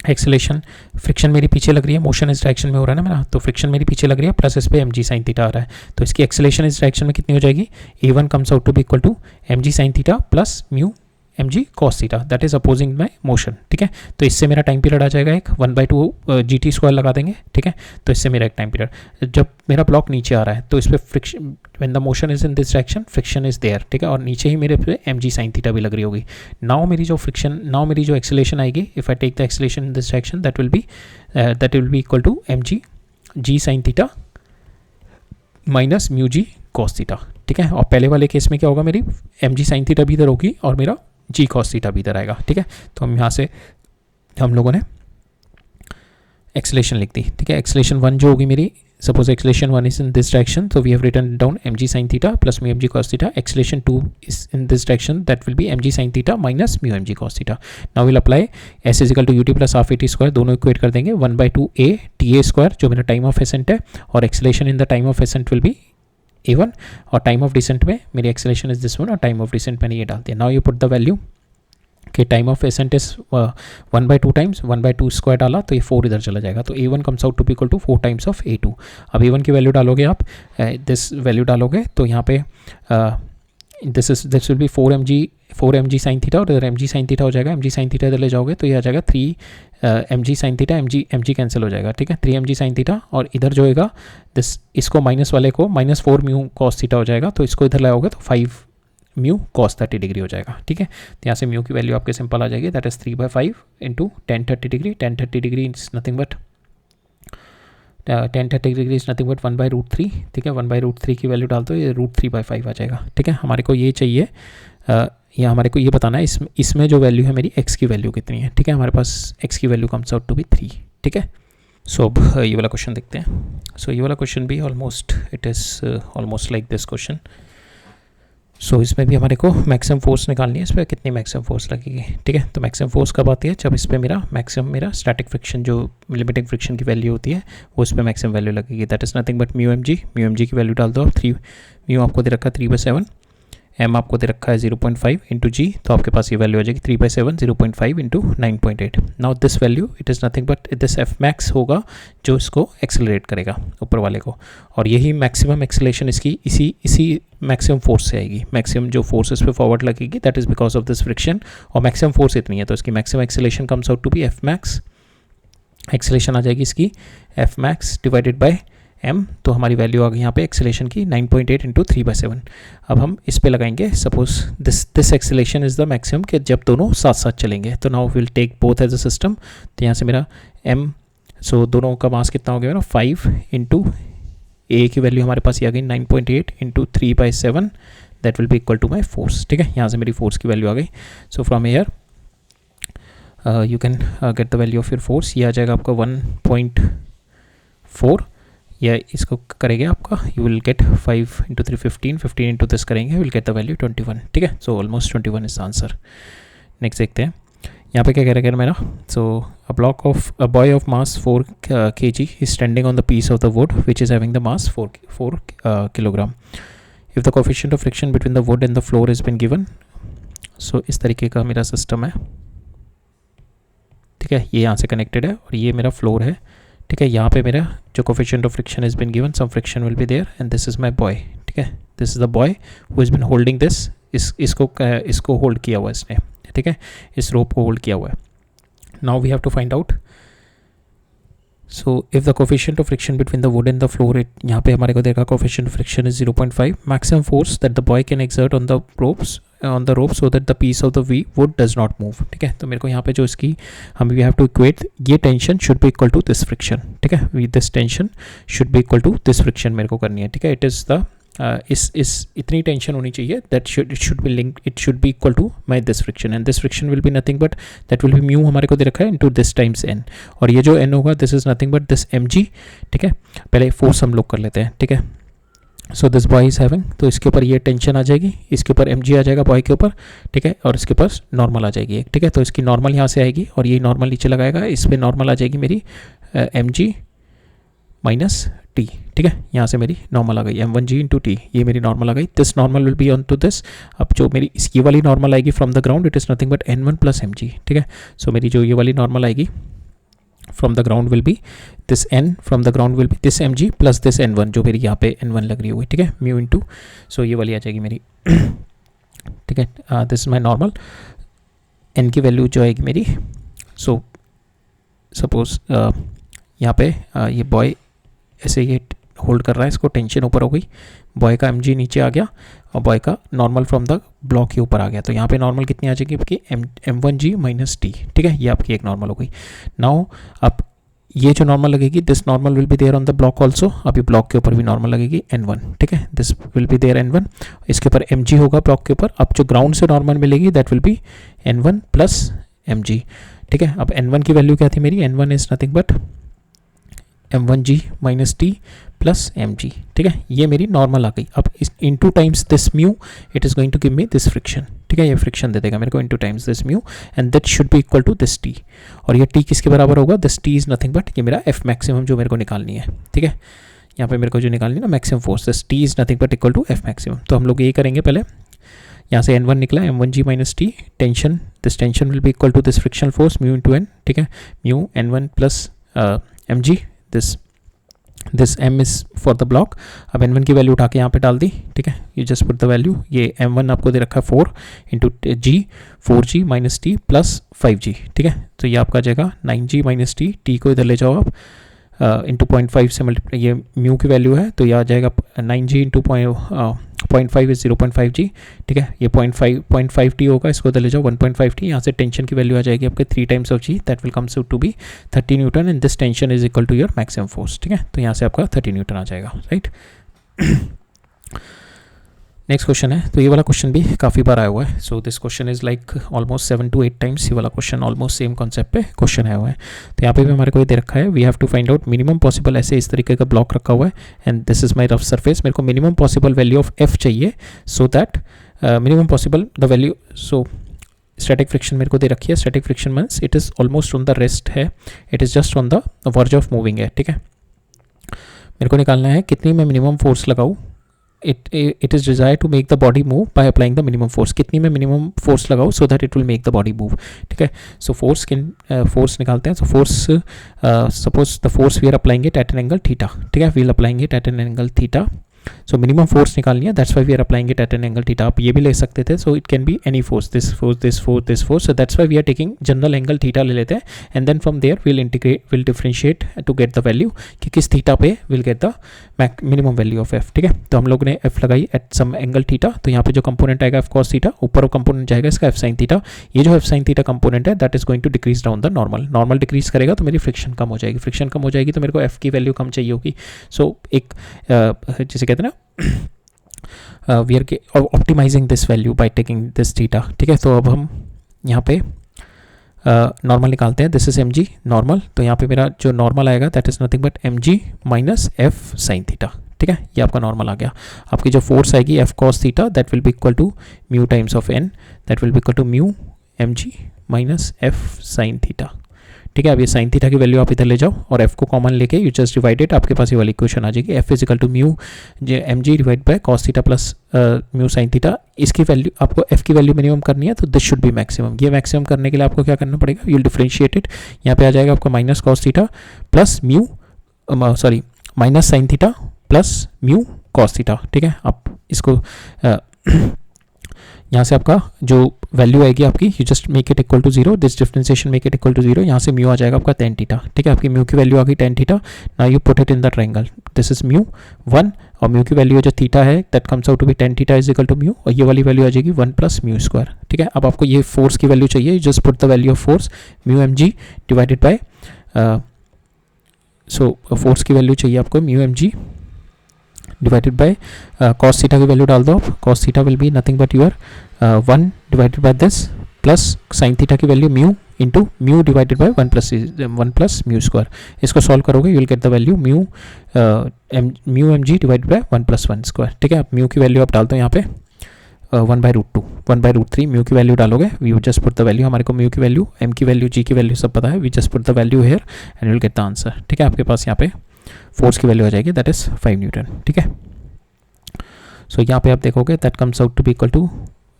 एक्सेलेरेशन, फ्रिक्शन मेरी पीछे लग रही है, मोशन इस डायरेक्शन में हो रहा है ना मेरा, तो फ्रिक्शन मेरी पीछे लग रही है, प्लस इस पे mg sin थीटा आ रहा है, तो इसकी एक्सेलेरेशन इस डायरेक्शन में कितनी हो जाएगी, a1 comes out to be equal to mg sin theta plus mu mg cos theta, that is opposing my motion, ठीक है। तो इससे मेरा टाइम पीरियड आ जाएगा एक 1/2 GT² लगा देंगे, ठीक है। तो इससे मेरा एक टाइम पीरियड, जब मेरा ब्लॉक नीचे आ रहा है तो इस पर friction, when the motion is in this direction friction is there, ठीक है। और नीचे ही मेरे पे mg sin थीटा भी लग रही होगी। नाउ मेरी जो फ्रिक्शन, नाउ मेरी जो एक्सेलरेशन आएगी, if I take the acceleration in this direction, that will be equal to mg g sin theta minus mu ji cos theta, ठीक है। और पहले वाले केस में क्या होगा, मेरी mg sin थीटा भी इधर होगी और मेरा जी cos थीटा भी इधर आएगा, ठीक है। तो हम यहाँ से हम लोगों ने एक्सेलरेशन लिख दी, ठीक है। एक्सेलरेशन 1 जो होगी मेरी, suppose acceleration 1 is in this direction, तो we have written down mg sin theta plus mu mg cos theta. Acceleration 2 is in this direction, that will be mg sin theta minus mu mg cos theta. Now will apply s is equal to ut plus half at square, दोनों equate कर देंगे 1/2 a ta square जो मेरा time of ascent है, और acceleration in the time of ascent will be a1, और time of descent में मेरी एक्सेलरेशन इज दिस वन, और टाइम ऑफ डिसेंट मैंने ये डाल दिया। Now you put the value कि time of ascent is 1/2 times 1/2 square डाला, तो ये 4 इधर चला जाएगा, तो a1 comes out to be equal to 4 times of a2। अब a1 की वैल्यू डालोगे आप, दिस वैल्यू डालोगे, तो यहाँ पे this will B 4 mg sin theta, और इधर mg sin थीटा हो जाएगा, mg sin थीटा इधर ले जाओगे तो ये आ जाएगा 3 mg sin theta, mg cancel हो जाएगा, ठीक है। 3 mg sin थीटा, और इधर जो होगा दिस, इसको माइनस वाले को -4 म्यू cos थीटा हो जाएगा, तो इसको इधर लाओगे तो 5 म्यू cos 30 डिग्री हो जाएगा, ठीक है। तो यहाँ से म्यू की वैल्यू आपके सिंपल आ जाएगी, that is 3/5 into 10 30 degree is nothing but 10 degree is nothing but 1/√3, ठीक है। 1/√3 की वैल्यू डाल दो, ये √3/5 आ जाएगा, ठीक है। हमारे को ये चाहिए, या हमारे को ये बताना है इसमें जो वैल्यू है मेरी x की वैल्यू कितनी है, ठीक है। हमारे पास x की value comes out to be 3, ठीक है। सो अब ये वाला क्वेश्चन देखते हैं। सो ये वाला क्वेश्चन भी almost it is almost like this question. So इसमें भी हमारे को मैक्सिमम फोर्स निकालनी है, इस पर कितनी मैक्सिमम फोर्स लगेगी, ठीक है। तो मैक्सिमम फोर्स कब आती है, जब इस पर मेरा स्टैटिक फ्रिक्शन, जो लिमिटिंग फ्रिक्शन की वैल्यू होती है, वो इस पर मैक्सिमम वैल्यू लगेगी, that is nothing but mu mg की वैल्यू डाल दो आप। 3 म्यू आपको दे रखा है 3/7, m आपको दे रखा है 0.5 इंटू जी, तो आपके पास ये वैल्यू आ जाएगी 3/7 0.5 into 9.8। Now this value it is nothing but this F max होगा जो इसको एक्सेलरेट करेगा ऊपर वाले को, और यही मैक्सिमम एक्सेलरेशन इसकी इसी मैक्सिमम फोर्स से आएगी। मैक्सिमम जो फोर्स इस पे फॉरवर्ड लगेगी that is because of this friction, और मैक्सिमम फोर्स इतनी है, तो इसकी maximum acceleration comes out to be F max. Acceleration आ जाएगी इसकी F max divided by m, तो हमारी वैल्यू आ गई यहाँ पे एक्सेलेरेशन की 9.8 इंटू 3/7। अब हम इस पे लगाएंगे, suppose this acceleration is the maximum कि जब दोनों साथ साथ चलेंगे, तो now will take both as a system. तो यहाँ से मेरा m, सो दोनों का मास कितना हो गया मेरा 5 इंटू a की वैल्यू हमारे पास ये आ गई 9.8 into 3/7, that will be equal to my force, ठीक है। यहाँ से मेरी फोर्स की वैल्यू आ गई। So from here you can get the value of your force, ये आ जाएगा आपका 1.4, या इसको करेंगे आपका, you will get 5 into 3 15 into this करेंगे, विल गेट द वैल्यू 21, ठीक है। So almost 21 is answer. Next देखते हैं, यहाँ पे क्या कह रहा है मेरा, so a boy of mass 4 kg is standing on the piece of the would which is having the mass 4 kilogram. If the coefficient of friction between the wood and the floor is been given. So इस तरीके का मेरा system है, ठीक है. ये यहाँ से कनेक्टेड है और ये मेरा फ्लोर है, ठीक है. यहाँ पे मेरा जो coefficient of friction is been given, some friction will be there and this is my boy, ठीक है. This is the boy who is been holding this. इसको होल्ड किया हुआ है इसने, ठीक है. इस रोप को होल्ड किया हुआ है. Now we have to find out. So if the coefficient of friction between the wood and the floor, यहाँ पे हमारे को देखा coefficient of friction is 0.5. Maximum force that the boy can exert on the rope so that the piece of the wood does not move, ठीक है. तो मेरे को यहाँ पे जो इसकी हम वी हैव टू इक्वेट, ये tension should be equal to this friction, ठीक है. This tension should be equal to this friction मेरे को करनी है, ठीक है. इट इज़ द इतनी टेंशन होनी चाहिए that it should be equal to my this friction and this friction will be nothing but that will be mu हमारे को दे रखा है इनटू दिस टाइम्स एन. और ये जो एन होगा this is nothing but this mg, ठीक है. पहले फोर्स हम लोग कर लेते हैं, ठीक है. So this boy is having, तो इसके ऊपर ये टेंशन आ जाएगी, इसके ऊपर mg आ जाएगा बॉय के ऊपर, ठीक है. और इसके ऊपर नॉर्मल आ जाएगी एक, ठीक है. तो इसकी नॉर्मल यहाँ से आएगी और ये नॉर्मल नीचे लगाएगा, इस पर नॉर्मल आ जाएगी मेरी mg माइनस टी, ठीक है. यहाँ से मेरी नॉर्मल आ गई m1g इंटू टी, ये मेरी नॉर्मल आ गई. This normal will be on to this. अब जो मेरी इसकी वाली नॉर्मल आएगी from the ground, it is nothing but n1 plus mg, ठीक है. सो मेरी जो ये वाली नॉर्मल आएगी from the ground will be this n, from the ground will be this mg plus this n1, जो मेरी यहाँ पे n1 लग रही हुई, ठीक है. म्यू इंटू, सो ये वाली आ जाएगी मेरी, ठीक है. This is my normal. n की वैल्यू जो आएगी मेरी, सो सपोज यहाँ पे ये बॉय ऐसे ये होल्ड कर रहा है, इसको टेंशन ऊपर हो गई, बॉय का mg नीचे आ गया और बॉय का नॉर्मल फ्रॉम द ब्लॉक के ऊपर आ गया. तो यहाँ पे नॉर्मल कितनी आ जाएगी आपकी m1g माइनस टी, ठीक है. ये आपकी एक नॉर्मल हो गई. नाउ अब ये जो नॉर्मल लगेगी, this normal will be there on the block also. अभी ब्लॉक के ऊपर भी नॉर्मल लगेगी n1, ठीक है. This will be there n1, इसके ऊपर mg होगा ब्लॉक के ऊपर. अब जो ग्राउंड से नॉर्मल मिलेगी that will B n1 plus mg, ठीक है. अब n1 की वैल्यू क्या थी मेरी, n1 is nothing but m1g minus T plus mg, ठीक है. ये मेरी नॉर्मल आ गई. अब इस into times this mu, it is going to give me this friction, ठीक है. ये फ्रिक्शन दे देगा मेरे को into times this mu and that should be equal to this t. और ये टी किसके बराबर होगा, this t is nothing but ये मेरा एफ मैक्सिमम जो मेरे को निकालनी है, ठीक है. यहाँ पे मेरे को जो निकालनी है ना maximum force, this t is nothing but equal to f maximum. तो हम लोग ये करेंगे पहले, यहाँ से n1 निकला, m1g minus t, tension, this tension will be equal to this friction force mu into n, ठीक है. Mu n1 plus mg, this m is for the block. अब n1 की वैल्यू उठा के यहाँ पे डाल दी, ठीक है. You just put the value, ये m1 आपको दे रखा है 4 into g, 4g minus T plus 5g, ठीक है. तो ये आपका आ जाएगा 9g माइनस टी. टी को इधर ले जाओ आप, इंटू 0.5 से मल्टीप्लाई, ये म्यू की वैल्यू है तो ये आ जाएगा 9g इंटू 0.5 इज 0.5g, ठीक है. ये 0.5t होगा, इसको इधर ले जाओ 1.5t. यहाँ से टेंशन की वैल्यू आ जाएगी आपके 3 times of g, that will comes to be 30 newton and this tension is equal to your maximum force, ठीक है. तो यहाँ से आपका 30 न्यूटन आ जाएगा, राइट. नेक्स्ट क्वेश्चन है, तो ये वाला क्वेश्चन भी काफ़ी बार आया हुआ है. So this question is like almost 7 to 8 times ये वाला क्वेश्चन ऑलमोस्ट सेम कॉन्सेप्ट पे क्वेश्चन आया हुआ है. तो यहाँ पे भी हमारे को ये दे रखा है, we have to find out minimum possible, ऐसे इस तरीके का ब्लॉक रखा हुआ है and this is my rough surface. मेरे को minimum possible value of F चाहिए, so that minimum possible the value, so static friction मेरे को दे रखी है. Static friction means it is almost on the rest है, it is just on the verge of moving है, ठीक है. मेरे को निकालना है कितनी मैं मिनिमम फोर्स लगाऊँ. it is desired to make the body move by applying the minimum force. कितनी मैं minimum force लगाऊँ so that it will make the body move, ठीक है. So force निकालते हैं. So force suppose the force we are applying it at an angle theta, ठीक है. We will applying it at an angle theta. So minimum force निकालनी है, that's why we are applying it at an angle theta. आप ये भी ले सकते थे, so it can be any force, this force, this force, this force. So that's why we are taking general angle theta ले लेते हैं and then from there will integrate, will differentiate to get the value कि किस theta पे will get the minimum value of F, ठीक है. तो हम लोग ने एफ लगाई एट सम एंगल थीटा, तो यहाँ पे जो कंपोनेंट आएगा एफ कॉस थीटा, ऊपर वो कंपोनेंट जाएगा इसका एफ साइन थीटा. ये जो एफ साइन थीटा कंपोनेंट है that is going to decrease down the normal. Normal decrease करेगा तो मेरी फ्रिक्शन कम हो जाएगी, फ्रिक्शन कम हो जाएगी तो मेरे को एफ की वैल्यू कम चाहिए होगी. सो एक जिसे कहते हैं ना we are optimizing this value by taking this theta, ठीक है. तो अब हम यहाँ पे नॉर्मल निकालते हैं. दिस इज mg नॉर्मल, तो यहाँ पे मेरा जो नॉर्मल आएगा that is nothing but mg minus f sine theta, ठीक है. ये आपका नॉर्मल आ गया. आपकी जो फोर्स आएगी f cos theta that will be equal to mu times of n, that will be equal to mu mg minus f sine theta. ठीक है, अब ये साइन थीटा की वैल्यू आप इधर ले जाओ और एफ को कॉमन लेके यू जस्ट डिवाइडेड, आपके पास ये वाली इक्वेशन आ जाएगी, f is equal to mu M g divide by cos theta plus mu sine theta. इसकी वैल्यू आपको एफ की वैल्यू मिनिमम करनी है, तो दिस शुड बी मैक्सिमम। ये मैक्सिमम करने के लिए आपको क्या करना पड़ेगा, यू विल डिफरेंशिएट इट। यहाँ पे आ जाएगा आपका minus cos theta plus mu, sorry minus sign theta plus mu cos theta. ठीक है, आप इसको यहाँ से आपका जो वैल्यू आएगी आपकी, you just make it equal to zero, this differentiation make it equal to zero. यहाँ से म्यू आ जाएगा आपका tan थीटा। ठीक है, आपकी म्यू की वैल्यू आ गई tan theta. Now you put it in the triangle, this is mu 1 और म्यू की वैल्यू जो थीटा है that comes out to be tan theta is equal to mu, और ये वाली वैल्यू आ जाएगी 1 प्लस म्यू स्क्वायर। ठीक है, अब आपको ये फोर्स की वैल्यू चाहिए, you just put the value of force mu M G divided by, so force की वैल्यू चाहिए आपको mu M G divided by cos theta की वैल्यू डाल दो आप, cos theta will be nothing but your 1 divided by this plus sine theta की value mu into mu divided by 1 plus mu square. इसको solve करोगे you will get the value mu M G divided by 1 plus 1 square. ठीक है, आप mu की value आप डाल दो यहाँ पे 1/√2 1/√3 म्यू की वैल्यू डालोगे, we just put the value, हमारे को म्यू की वैल्यू, एम की वैल्यू, जी की वैल्यू सब पता है, we just put the value here and you will get the answer. ठीक है, आपके पास यहाँ पे फोर्स की वैल्यू आ जाएगी दैट इज 5 न्यूटन। ठीक है, सो यहाँ पे आप देखोगे that comes out to be equal to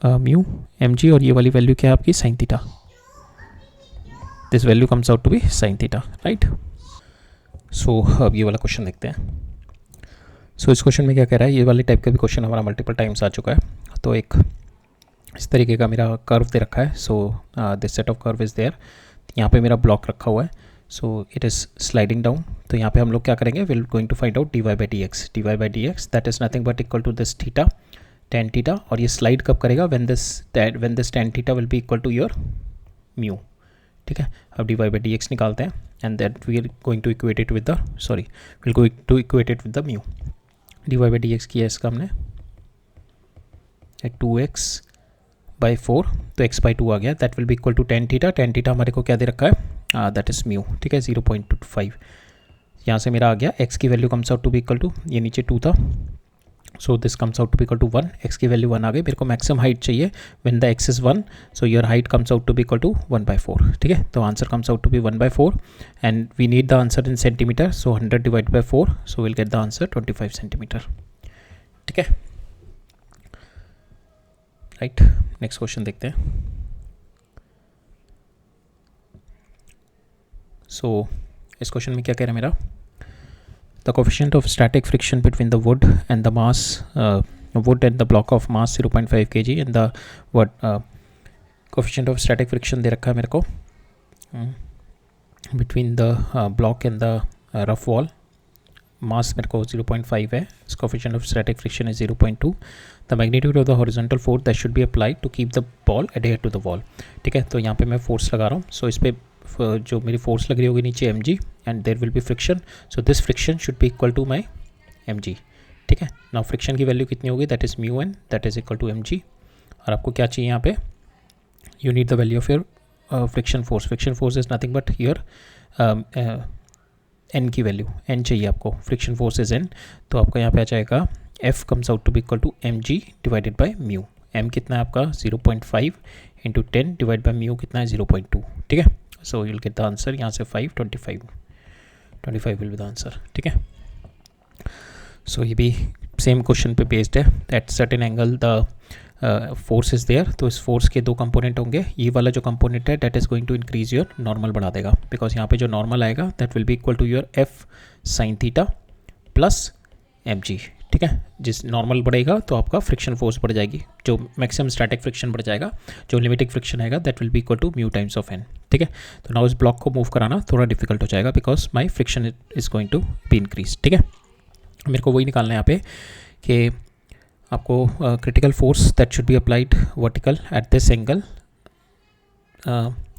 mu M G, और ये वाली वैल्यू क्या है आपकी sine theta, this value comes out to be sine theta, right. So अब ये वाला क्वेश्चन देखते हैं। सो इस क्वेश्चन में क्या कह रहा है, ये वाले टाइप का भी क्वेश्चन हमारा मल्टीपल टाइम्स आ चुका है। तो एक इस तरीके का मेरा कर्व दे रखा है, so this set of curve is there, यहाँ पे मेरा ब्लॉक रखा हुआ है, so it is sliding down. तो यहाँ पे हम लोग क्या करेंगे, will going to find out d y by d x that is nothing but equal to this theta tan theta, और ये स्लाइड कब करेगा, when this tan theta will be equal to your mu. ठीक है, अब d y by d x निकालते हैं and that we are going to equate it with the, sorry will going to equate it with the mu. D y by d x किया इसका हमने 2x/4, तो x/2 आ गया, that will be equal to tan theta हमारे को क्या दे रखा है, दैट इज़ म्यू। ठीक है, 0.25 यहाँ से मेरा आ गया, x की value comes out to be equal to, ये नीचे 2 था, so this comes out to be equal to 1, x की वैल्यू 1 आ गई, मेरे को मैक्सिमम हाइट चाहिए when the x is 1, so your height comes out to be equal to 1/4। ठीक है, तो answer comes out to be 1/4 and we need the answer in centimetre, so 100 divide by 4, so will get the answer 25 centimetre. ठीक है, right, next question देखते हैं। सो इस question में क्या कह रहा है मेरा, the coefficient of static friction between the wood and the mass wood and the block of mass 0.5 kg and the coefficient of static friction दे रखा है मेरे को between the block and the rough wall, mass मेरे को 0.5 है, coefficient of static friction is 0.2, the magnitude of the horizontal force that should be applied to keep the ball adhered to the wall। ठीक है, तो यहाँ पे मैं force लगा रहा हूँ, सो इस पर जो मेरी फोर्स लग रही होगी नीचे m g and there will be friction, so this friction should be equal to my m g. ठीक है, नाउ फ्रिक्शन की वैल्यू कितनी होगी, that is mu n, that is equal to m जी, और आपको क्या चाहिए यहाँ पे, you need the value of your friction force is nothing but your n की वैल्यू, एन चाहिए आपको, फ्रिक्शन फोर्स इज एन, तो आपका यहाँ पे आ जाएगा f comes out to be equal to m ji divided by mu, m कितना है आपका 0.5 इंटू 10 डिवाइड बाई म्यू कितना है 0.2। ठीक है, so you'll get the answer, यहाँ से 25 विल बी द आंसर। ठीक है, सो ये भी सेम क्वेश्चन पे बेस्ड है, at certain angle the force is there, तो इस फोर्स के दो कंपोनेंट होंगे, ये वाला जो कंपोनेंट है that is going to increase your normal बढ़ा देगा, बिकॉज यहाँ पे जो नॉर्मल आएगा that will be equal to your f sine theta plus m g. ठीक है, जिस नॉर्मल बढ़ेगा तो आपका फ्रिक्शन फोर्स बढ़ जाएगी, जो मैक्सिमम स्टैटिक फ्रिक्शन बढ़ जाएगा, जो लिमिटिंग फ्रिक्शन आएगा that will be equal to mu times of n. ठीक है, तो नाउ इस ब्लॉक को मूव कराना थोड़ा डिफिकल्ट हो जाएगा because my friction is going to be increase. ठीक है, मेरे को वही निकालना है यहाँ पे कि आपको critical force that should be applied vertical at this angle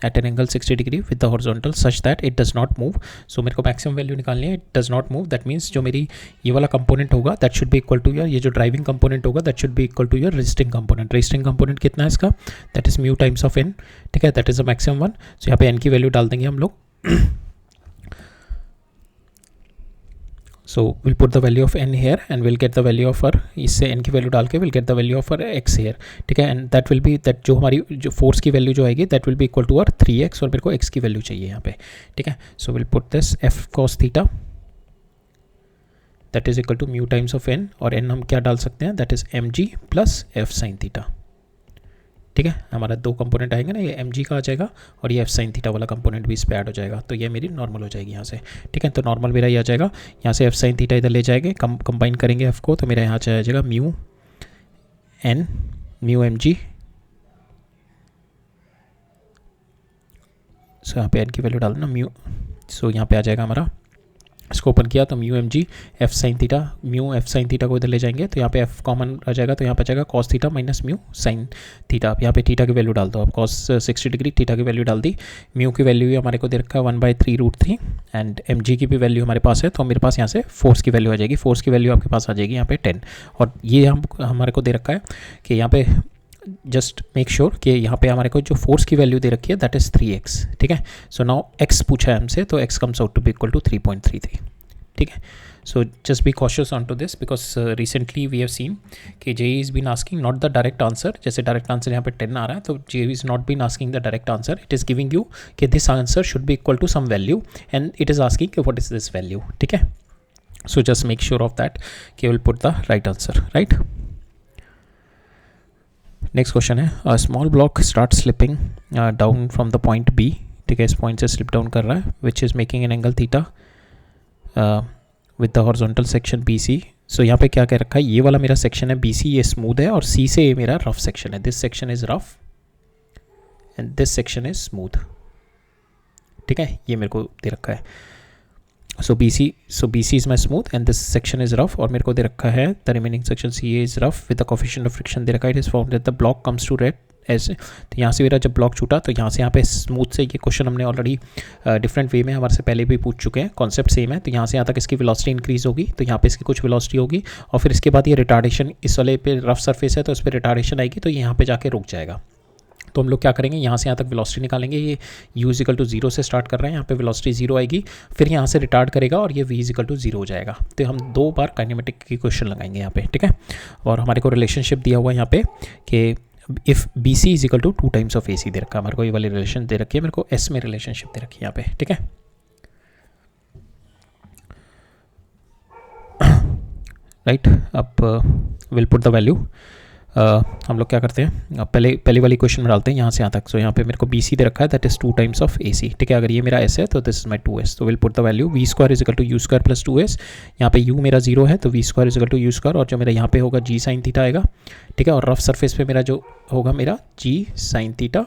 at an angle 60 degree with the horizontal such that it does not move, so मेरे को मैक्सिमम वैल्यू निकालनी है, it does not move, that means जो मेरी ये वाला component होगा that should be equal to your, ये जो ड्राइविंग कंपोनेंट होगा that should be equal to your resisting component कितना है इसका, that is mu times of n। ठीक है, that is the maximum one, so यहाँ पे n की वैल्यू डाल देंगे हम लोग, so will put the value of n here and will get the value of r, इससे एन की वैल्यू डाल के will get the value of r x here, ठीक है। And that will be that जो हमारी जो फोर्स की वैल्यू जो आएगी that will be equal to r 3x, और मेरे को एक्स की वैल्यू चाहिए यहाँ पे, ठीक है। So will put this f cos theta that is equal to mu times of n, और एन हम क्या डाल सकते हैं, that is m g plus f sine theta, ठीक है। हमारा दो कंपोनेंट आएंगे ना, ये एम जी का आ जाएगा और ये एफ साइन थीटा वाला कंपोनेंट भी इस पे ऐड हो जाएगा, तो ये मेरी नॉर्मल हो जाएगी यहाँ से, ठीक है। तो नॉर्मल मेरा ये आ जाएगा, यहाँ से एफ साइन थीटा इधर ले जाएंगे, कंबाइन करेंगे एफ को, तो मेरा यहाँ आ जाएगा mu N mu M G, so यहाँ पे एन की वैल्यू डालना म्यू, सो यहाँ पे आ जाएगा हमारा, इसको ओपन किया तो mu M g f sine theta, mu f sine theta को इधर ले जाएंगे तो यहाँ पे एफ कॉमन आ जाएगा, तो यहाँ पे आ जाएगा cos theta minus mu sine theta. यहाँ पे थीटा की वैल्यू डाल दो, अब कॉस 60 डिग्री, थीटा की वैल्यू डाल दी, म्यू की वैल्यू हमारे को दे रखा है 1/3√3 एंड एम जी की भी वैल्यू हमारे पास है, तो मेरे पास यहाँ से फोर्स की वैल्यू आ जाएगी, फोर्स की वैल्यू आपके पास आ जाएगी यहाँ पे 10, और ये हमारे को दे रखा है कि यहाँ पे जस्ट मेक श्योर कि यहाँ पे हमारे को जो फोर्स की वैल्यू दे रखी है दैट इज़ 3x, ठीक है। सो नाउ x पूछा है हमसे, तो x comes out to be equal to 3.33, ठीक है। So just be cautious on to this because recently we have seen कि JEE is been asking not the direct answer, जैसे डायरेक्ट आंसर यहाँ पे 10 आ रहा है, तो JEE is not been asking the direct answer, it is giving you कि this answer should be equal to some value and it is asking कि what is this value, ठीक है। So just make sure of that कि will put the right answer, right. Next question है, a small block start slipping down from the point B, ठीक है, इस point से slip down कर रहा है, which is making an angle theta with the horizontal section BC। सो यहाँ पे क्या कह रखा है, ये वाला मेरा सेक्शन है BC, ये स्मूथ है, और C से ये मेरा रफ सेक्शन है, this section is rough and this section is smooth, ठीक है, ये मेरे को दे रखा है। So BC is my smooth and this section is rough, और मेरे को दे रखा है the remaining section CA is rough with the coefficient of friction दे रखा है, it is found that the block comes to rest ऐसे। तो यहाँ से मेरा जब ब्लॉक छूटा तो यहाँ से यहाँ पे स्मूथ से, ये क्वेश्चन हमने ऑलरेडी डिफरेंट वे में हमारे से पहले भी पूछ चुके हैं, कॉन्सेप्ट सेम है। तो यहाँ से यहाँ तक इसकी वेलोसिटी इंक्रीज होगी, तो यहाँ पे इसकी कुछ वेलोसिटी होगी, और फिर इसके बाद ये रिटार्डेशन, इस वाले पे रफ सरफेस है तो इस पर रिटार्डेशन आएगी, तो यहाँ पे जाके रुक जाएगा। तो हम लोग क्या करेंगे, यहाँ से यहाँ तक वेलोसिटी निकालेंगे, ये u इज इक्वल टू 0 से स्टार्ट कर रहे हैं, यहाँ पे वेलोसिटी 0 आएगी, फिर यहाँ से रिटार्ड करेगा और ये v इज इक्वल टू 0 हो जाएगा। तो हम 2 बार काइनेमेटिक की क्वेश्चन लगाएंगे यहाँ पे, ठीक है। और हमारे को रिलेशनशिप दिया हुआ है यहाँ पे कि if BC is equal to 2 times of AC दे रखा है, हमारे को ये वाली रिलेशन दे रखी है, मेरे को S में रिलेशनशिप दे रखी है यहाँ पे, ठीक है। राइट, अब विल पुट द वैल्यू, हम लोग क्या करते हैं, पहले वाली क्वेश्चन में डालते हैं यहाँ से यहाँ तक। सो यहाँ पे मेरे को BC दे रखा है that is 2 times of AC, ठीक है। अगर ये मेरा S है तो दिस इज माई 2S, तो will put the value v square is equal to u square plus 2S, यहाँ पे u मेरा 0 है तो v square is equal to u square, और जो मेरा यहाँ पे होगा g साइन थीटा आएगा, ठीक है। और रफ सरफेस पे मेरा जो होगा मेरा g sine theta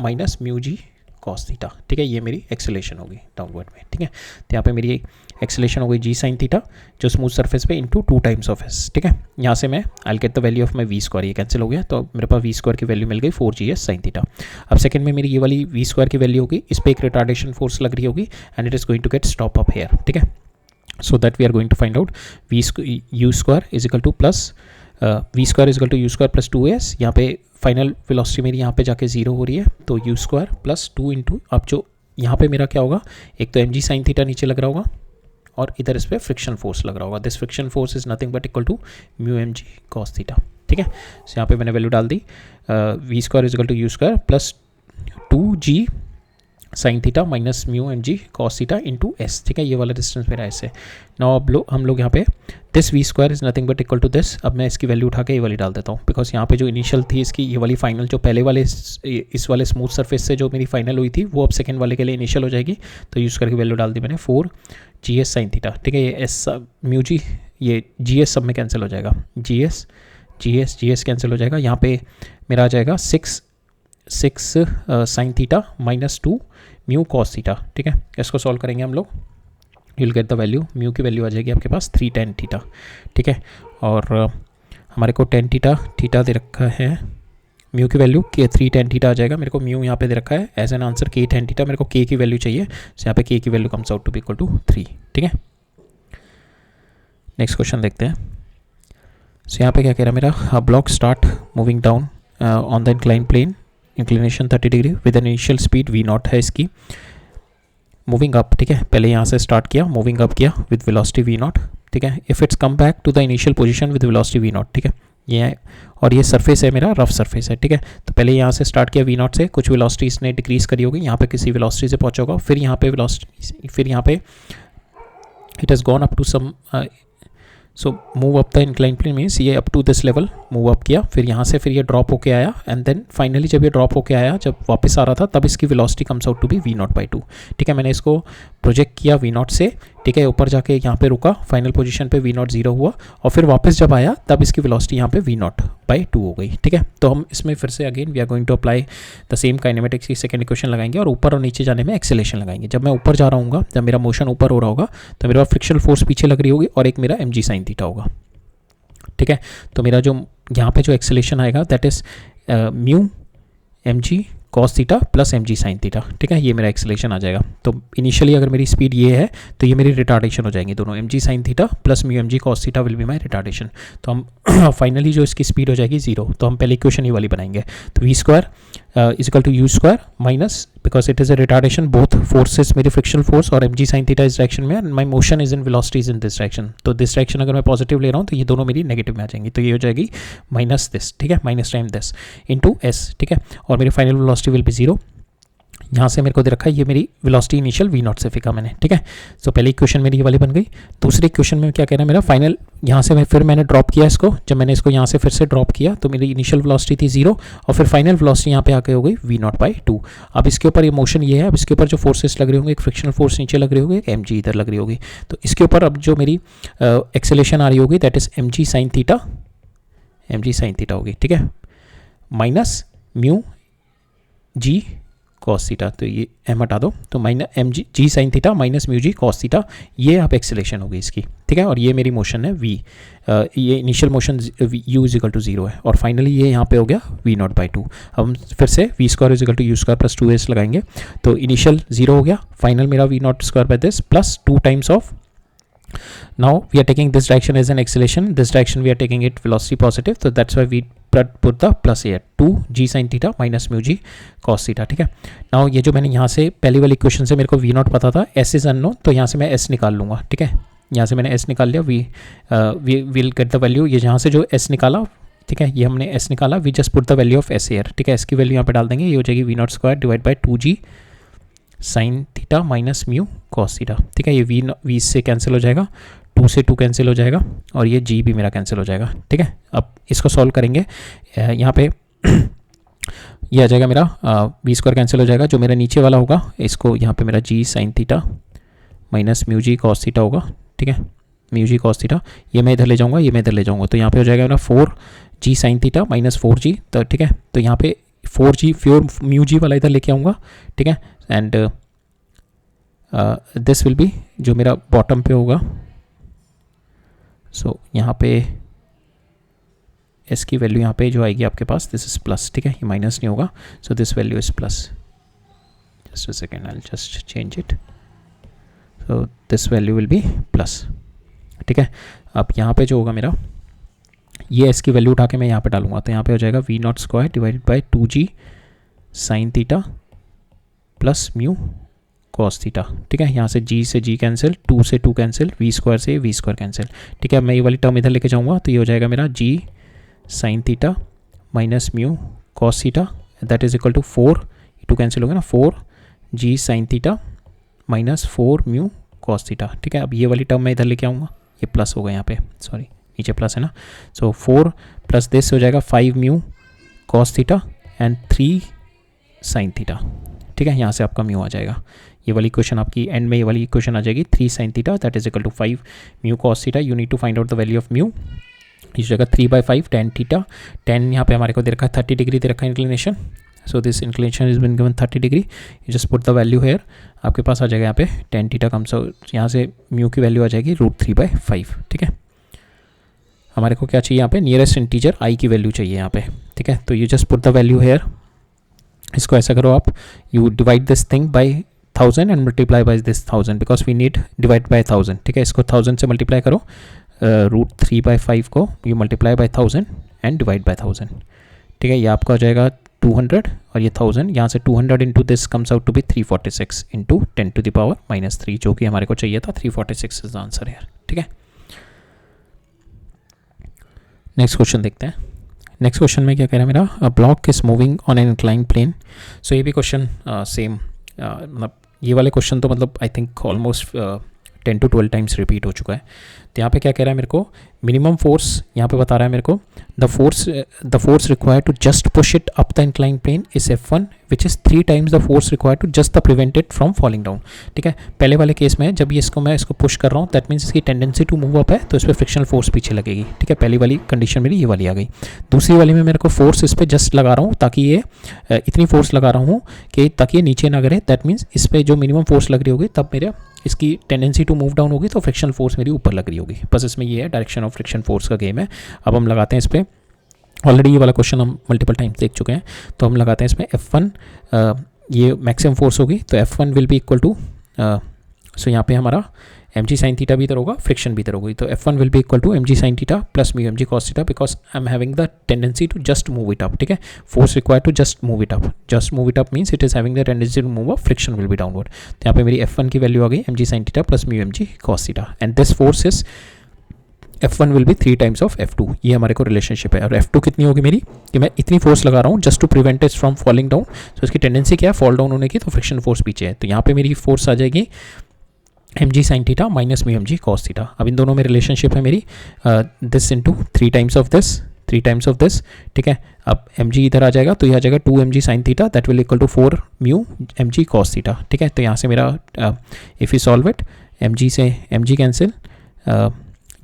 minus mu जी कॉस थीटा, ठीक है, ये मेरी एक्सेलेरेशन होगी डाउनवर्ड में, ठीक है। तो यहाँ पे मेरी एक्सेलेरेशन हो गई g साइन थीटा जो स्मूथ सरफेस पे इंटू 2 टाइम्स ऑफ s, ठीक है। यहाँ से मैं I get the value of my v square, ये कैंसिल हो गया, तो मेरे पास v स्क्वायर की वैल्यू मिल गई 4gs साइन थीटा। अब सेकंड में मेरी ये वाली v स्क्वायर की वैल्यू होगी, इस पर एक रिटार्डेशन फोर्स लग रही होगी and it is going to get stop up here, ठीक है। So that we are going to find out u square is equal to plus v square is equal to u square plus 2s, यहाँ पे final velocity मेरी यहाँ पे जाके 0 हो रही है, तो u स्क्वायर प्लस 2 इंटू, अब जो यहाँ पे मेरा क्या होगा, एक तो mg साइन थीटा नीचे लग रहा होगा और इधर इस पर फ्रिक्शन फोर्स लग रहा होगा, this friction force is nothing but equal to mu mg cos theta, ठीक है। सो यहाँ पे मैंने वैल्यू डाल दी, v square is equal to u square plus 2g sine theta minus mu mg cos theta into s, ठीक है, ये वाला डिस्टेंस मेरा s है। नाउ अब हम लोग यहाँ पे this v square is nothing but equal to this, अब मैं इसकी वैल्यू उठा के ये वाली डाल देता हूँ, बिकॉज यहाँ पे जो इनिशियल थी इसकी, ये वाली फाइनल जो पहले वाले इस वाले स्मूथ सरफेस से जो मेरी फाइनल हुई थी वो अब सेकंड वाले के लिए इनिशियल हो जाएगी, तो यूज़ करके वैल्यू डाल दी मैंने 4gs साइन थीटा, ठीक है। ये s म्यू जी, ये gs सब में कैंसिल हो जाएगा, gs कैंसिल हो जाएगा, यहाँ पे मेरा आ जाएगा 6 sign theta minus 2 mu cos theta, ठीक है। इसको सॉल्व करेंगे हम लोग, you will get the value, mu की वैल्यू आ जाएगी आपके पास 3 tan थीटा, ठीक है। और हमारे को tan थीटा दे रखा है, म्यू की वैल्यू के 3 tan थीटा आ जाएगा, मेरे को म्यू यहाँ पे दे रखा है as an answer k tan theta, मेरे को k की वैल्यू चाहिए, तो यहाँ पे k की value comes out to be equal to 3, ठीक है। नेक्स्ट क्वेश्चन देखते हैं। सो यहाँ पे क्या कह रहा है मेरा, block start moving down on the incline plane, inclination 30 degree with an initial speed v0 है इसकी, मूविंग अप, ठीक है, पहले यहाँ से स्टार्ट किया, मूविंग अप किया विद वेलोसिटी वी नॉट, ठीक है, if it's come back to the initial position with velocity v naught, ठीक है, ये है, और ये सरफेस है मेरा, रफ सरफेस है, ठीक है। तो पहले यहाँ से स्टार्ट किया वी नॉट से, कुछ वेलोसिटी इसने डिक्रीज करी होगी, यहाँ पे किसी वेलोसिटी से पहुँचा होगा, फिर यहाँ पे वेलोसिटी, फिर यहाँ पे it has gone up to some, so move up the incline plane means ये up to this level move up किया, फिर यहाँ से फिर ये ड्रॉप होके आया, एंड देन फाइनली जब ये ड्रॉप होके आया, जब वापस आ रहा था, तब इसकी velocity comes out to be v naught by 2, ठीक है। मैंने इसको प्रोजेक्ट किया v नॉट से, ठीक है, ऊपर जाके यहाँ पे रुका, फाइनल पोजीशन पे v नॉट 0 हुआ, और फिर वापस जब आया तब इसकी वेलोसिटी यहाँ पे v नॉट बाई 2 हो गई, ठीक है। तो हम इसमें फिर से again we are going to apply the same kinematics की सेकंड इक्वेशन लगाएंगे, और ऊपर और नीचे जाने में एक्सेलेरेशन लगाएंगे। जब मैं ऊपर जा रहा हूँ, जब मेरा मोशन ऊपर हो रहा होगा, तो मेरा फ्रिक्शनल फोर्स पीछे लग रही होगी, और एक मेरा mg sin थीटा होगा, ठीक है। तो मेरा जो यहाँ पे जो एक्सेलेरेशन आएगा that is mu mg cos theta plus mg sin theta, ठीक है, ये मेरा एक्सेलेरेशन आ जाएगा। तो इनिशियली अगर मेरी स्पीड ये है तो ये मेरी रिटार्डेशन हो जाएंगी दोनों, mg sin theta plus mu mg cos theta will be my retardation. तो हम फाइनली जो इसकी स्पीड हो जाएगी 0, तो हम पहले इक्वेशन ये वाली बनाएंगे, तो v square is equal to u square minus, because it is a retardation, both forces मेरी फ्रिक्शनल फोर्स और mg sin थीटा इस डायरेक्शन में, and my motion is in velocity is in this direction. तो this direction अगर मैं positive ले रहा हूँ तो ये दोनों मेरी नेगेटिव में आ जाएंगी, तो ये हो जाएगी माइनस दिस, ठीक है, minus time this into S, ठीक है, और मेरी फाइनल वेलोसिटी विल बी 0। यहाँ से मेरे को दे रखा है ये मेरी वेलोसिटी इनिशियल वी नॉट से फेंका मैंने, ठीक है। तो पहली इक्वेशन मेरी ये वाली बन गई। दूसरी इक्वेशन में क्या कह रहा है मेरा फाइनल, यहाँ से फिर मैंने ड्रॉप किया इसको, जब मैंने इसको यहाँ से फिर से ड्रॉप किया तो मेरी इनिशियल वेलोसिटी थी 0, और फिर फाइनल वेलोसिटी यहाँ पे आके हो गई वी नॉट बाई 2। अब इसके ऊपर ये मोशन ये है, अब इसके ऊपर जो फोर्सेस लग रहे होंगे, एक फ्रिक्शनल फोर्स नीचे लग रही होगी, एक mg इधर लग रही होगी, तो इसके ऊपर अब जो मेरी एक्सेलेरेशन आ रही होगी that is mg sin theta होगी, ठीक है, minus mu g cos theta, तो ये m हटा दो, तो minus mg g sin theta minus mu जी cos थीटा, ये अब एक्सेलेरेशन होगी इसकी, ठीक है, और ये मेरी मोशन है v, ये initial motion u is equal to 0 है, और फाइनली ये यहाँ पे हो गया v नॉट बाई 2। अब हम फिर से v square is equal to u square plus 2s लगाएंगे, तो इनिशियल 0 हो गया, फाइनल मेरा v not square by this plus 2 times of, now we are taking this direction as an acceleration, this direction we are taking it velocity positive, so that's why we put the plus here 2 g sin theta minus mu g cos theta, ठीक है। now ये जो मैंने यहाँ से पहली वाली equation से मेरे को v नॉट पता था, s इज अननोन, तो यहाँ से मैं s निकाल लूँगा, ठीक है, यहाँ से मैंने s निकाल लिया, we will get the value, ये जहाँ से जो s निकाला, ठीक है, ये हमने s निकाला, we just put the value of s here, ठीक है, s की वैल्यू यहाँ पे डाल देंगे, ये हो जाएगी v not square divide by 2g sin theta minus mu cos theta, ठीक है, ये v से कैंसिल हो जाएगा, 2 से 2 कैंसिल हो जाएगा, और ये g भी मेरा कैंसिल हो जाएगा, ठीक है। अब इसको सॉल्व करेंगे, यहाँ पे ये आ जाएगा मेरा v स्क्वायर कैंसिल हो जाएगा, जो मेरा नीचे वाला होगा इसको यहाँ पे मेरा g sin theta minus mu जी cos थीटा होगा, ठीक है, म्यू जी cos थीटा, ये मैं इधर ले जाऊँगा, ये मैं इधर ले जाऊँगा, तो यहाँ पे हो जाएगा मेरा 4g sin theta minus 4g, तो ठीक है, तो यहाँ पे 4g फ्योर म्यू जी वाला इधर लेके आऊँगा, ठीक है, एंड दिस विल बी जो मेरा बॉटम पे होगा, सो यहाँ पे s की वैल्यू यहाँ पे जो आएगी आपके पास, दिस इज प्लस, ठीक है, ये माइनस नहीं होगा, so this value is plus, just a second I will just change it, so this value will B plus, ठीक है। अब यहाँ पे जो होगा मेरा, ये s की वैल्यू उठा के मैं यहाँ पे डालूंगा, तो यहाँ पे हो जाएगा v not square divided by 2g sin theta plus mu cos theta, ठीक है, यहाँ से g से g कैंसिल, 2 से 2 कैंसिल, v स्क्वायर से v स्क्वायर कैंसिल, ठीक है। मैं ये वाली टर्म इधर लेके जाऊँगा, तो ये हो जाएगा मेरा g sin theta minus mu cos theta, that is equal to 4, 2 cancel हो गया ना, 4g sin theta minus 4 mu cos theta, ठीक है। अब ये वाली टर्म मैं इधर लेके आऊँगा, ये प्लस होगा यहाँ पे, सॉरी नीचे प्लस है ना, सो 4 प्लस दिस हो जाएगा 5 mu cos theta and 3 sin theta, ठीक है, यहाँ से आपका म्यू आ जाएगा, ये वाली क्वेश्चन आपकी एंड में ये वाली क्वेश्चन आ जाएगी 3 sin theta that is equal to 5 mu cos theta, you need to find out the value of mu, इस जगह 3/5 tan थीटा, tan यहाँ पे हमारे को दे रखा है 30 डिग्री दे रखा है inclination, so this inclination is been given 30 degree, you just put the value hair, आपके पास आ जाएगा यहाँ पे tan थीटा कम्स आउट, यहाँ से म्यू की वैल्यू आ जाएगी √3/5, ठीक है। हमारे को क्या चाहिए यहाँ पे, नियरेस्ट इंटीजर i की वैल्यू चाहिए यहाँ पे, ठीक है, तो you just put the value here, इसको ऐसा करो आप, you divide this thing by 1000 and multiply by this 1000 because we need divide by 1000, ठीक है, इसको 1000 से मल्टीप्लाई करो, √3/5 को you multiply by 1000 and divide by 1000, ठीक है, ये आपका हो जाएगा 200 और ये 1000, यहाँ से 200 into this comes out to be 346 into 10⁻³ जो कि हमारे को चाहिए था 346 इज द आंसर यार, ठीक है। नेक्स्ट क्वेश्चन देखते हैं। नेक्स्ट क्वेश्चन में क्या कह रहा है मेरा, a block is moving on an incline plane. So ये भी क्वेश्चन सेम, मतलब ये वाले क्वेश्चन तो मतलब I think almost 10 to 12 times repeat हो चुका है। तो यहाँ पे क्या कह रहा है मेरे को, मिनिमम फोर्स यहाँ पे बता रहा है मेरे को, the force required to just push it up the incline plane is F1 which is 3 times the force required to just the prevent it from falling down, ठीक है। पहले वाले केस में जब ये मैं इसको पुश कर रहा हूँ दैट मीन्स इसकी टेंडेंसी टू मूव अप है, तो इस पर फ्रिक्शनल फोर्स पीछे लगेगी, ठीक है। पहली वाली कंडीशन मेरी ये वाली आ गई। दूसरी वाली में मेरे को फोर्स इस पर जस्ट लगा रहा हूँ ताकि ये इतनी फोर्स लगा रहा हूँ कि ताकि ये नीचे ना गिरे, दैट मीन्स इस पर जो मिनिमम फोर्स लग रही होगी तब मेरा इसकी टेंडेंसी टू मूव डाउन होगी, तो फ्रिक्शनल फोर्स मेरी ऊपर लग रही होगी। बस इसमें ये है, डायरेक्शन ऑफ फ्रिक्शन फोर्स का गेम है। अब हम लगाते हैं इस पर, ऑलरेडी ये वाला क्वेश्चन हम मल्टीपल टाइम्स देख चुके हैं, तो हम लगाते हैं इसमें F1, ये मैक्सिमम फोर्स होगी तो F1 will be equal to, so यहाँ पे हमारा mg sin थीटा भी इधर होगा, फ्रिक्शन भी इधर होगी, तो F1 will be equal to mg sin theta plus mu mg cos theta because I am having the tendency to just move it up, ठीक है। Force required to just move it up means it is having the tendency to move up, friction will be downward. तो यहाँ पे मेरी F1 की value आ गई mg sin theta plus mu mg cos theta and this force is F1 will B 3 times of F2, ये हमारे को रिलेशनशिप है। और F2 कितनी होगी मेरी, कि मैं इतनी फोर्स लगा रहा हूँ just to prevent it from falling down, तो इसकी टेंडेंसी क्या है फॉल डाउन होने की, तो फ्रिक्शन फोर्स पीछे है। तो यहाँ पे मेरी फोर्स आ जाएगी mg sin theta minus mu mg cos theta. अब इन दोनों में रिलेशनशिप है मेरी this into 3 times of this, ठीक है। अब mg इधर आ जाएगा तो ये आ जाएगा 2 mg sin theta that will equal to 4 mu mg cos theta, ठीक है। तो यहाँ से मेरा if you solve it mg से mg कैंसिल,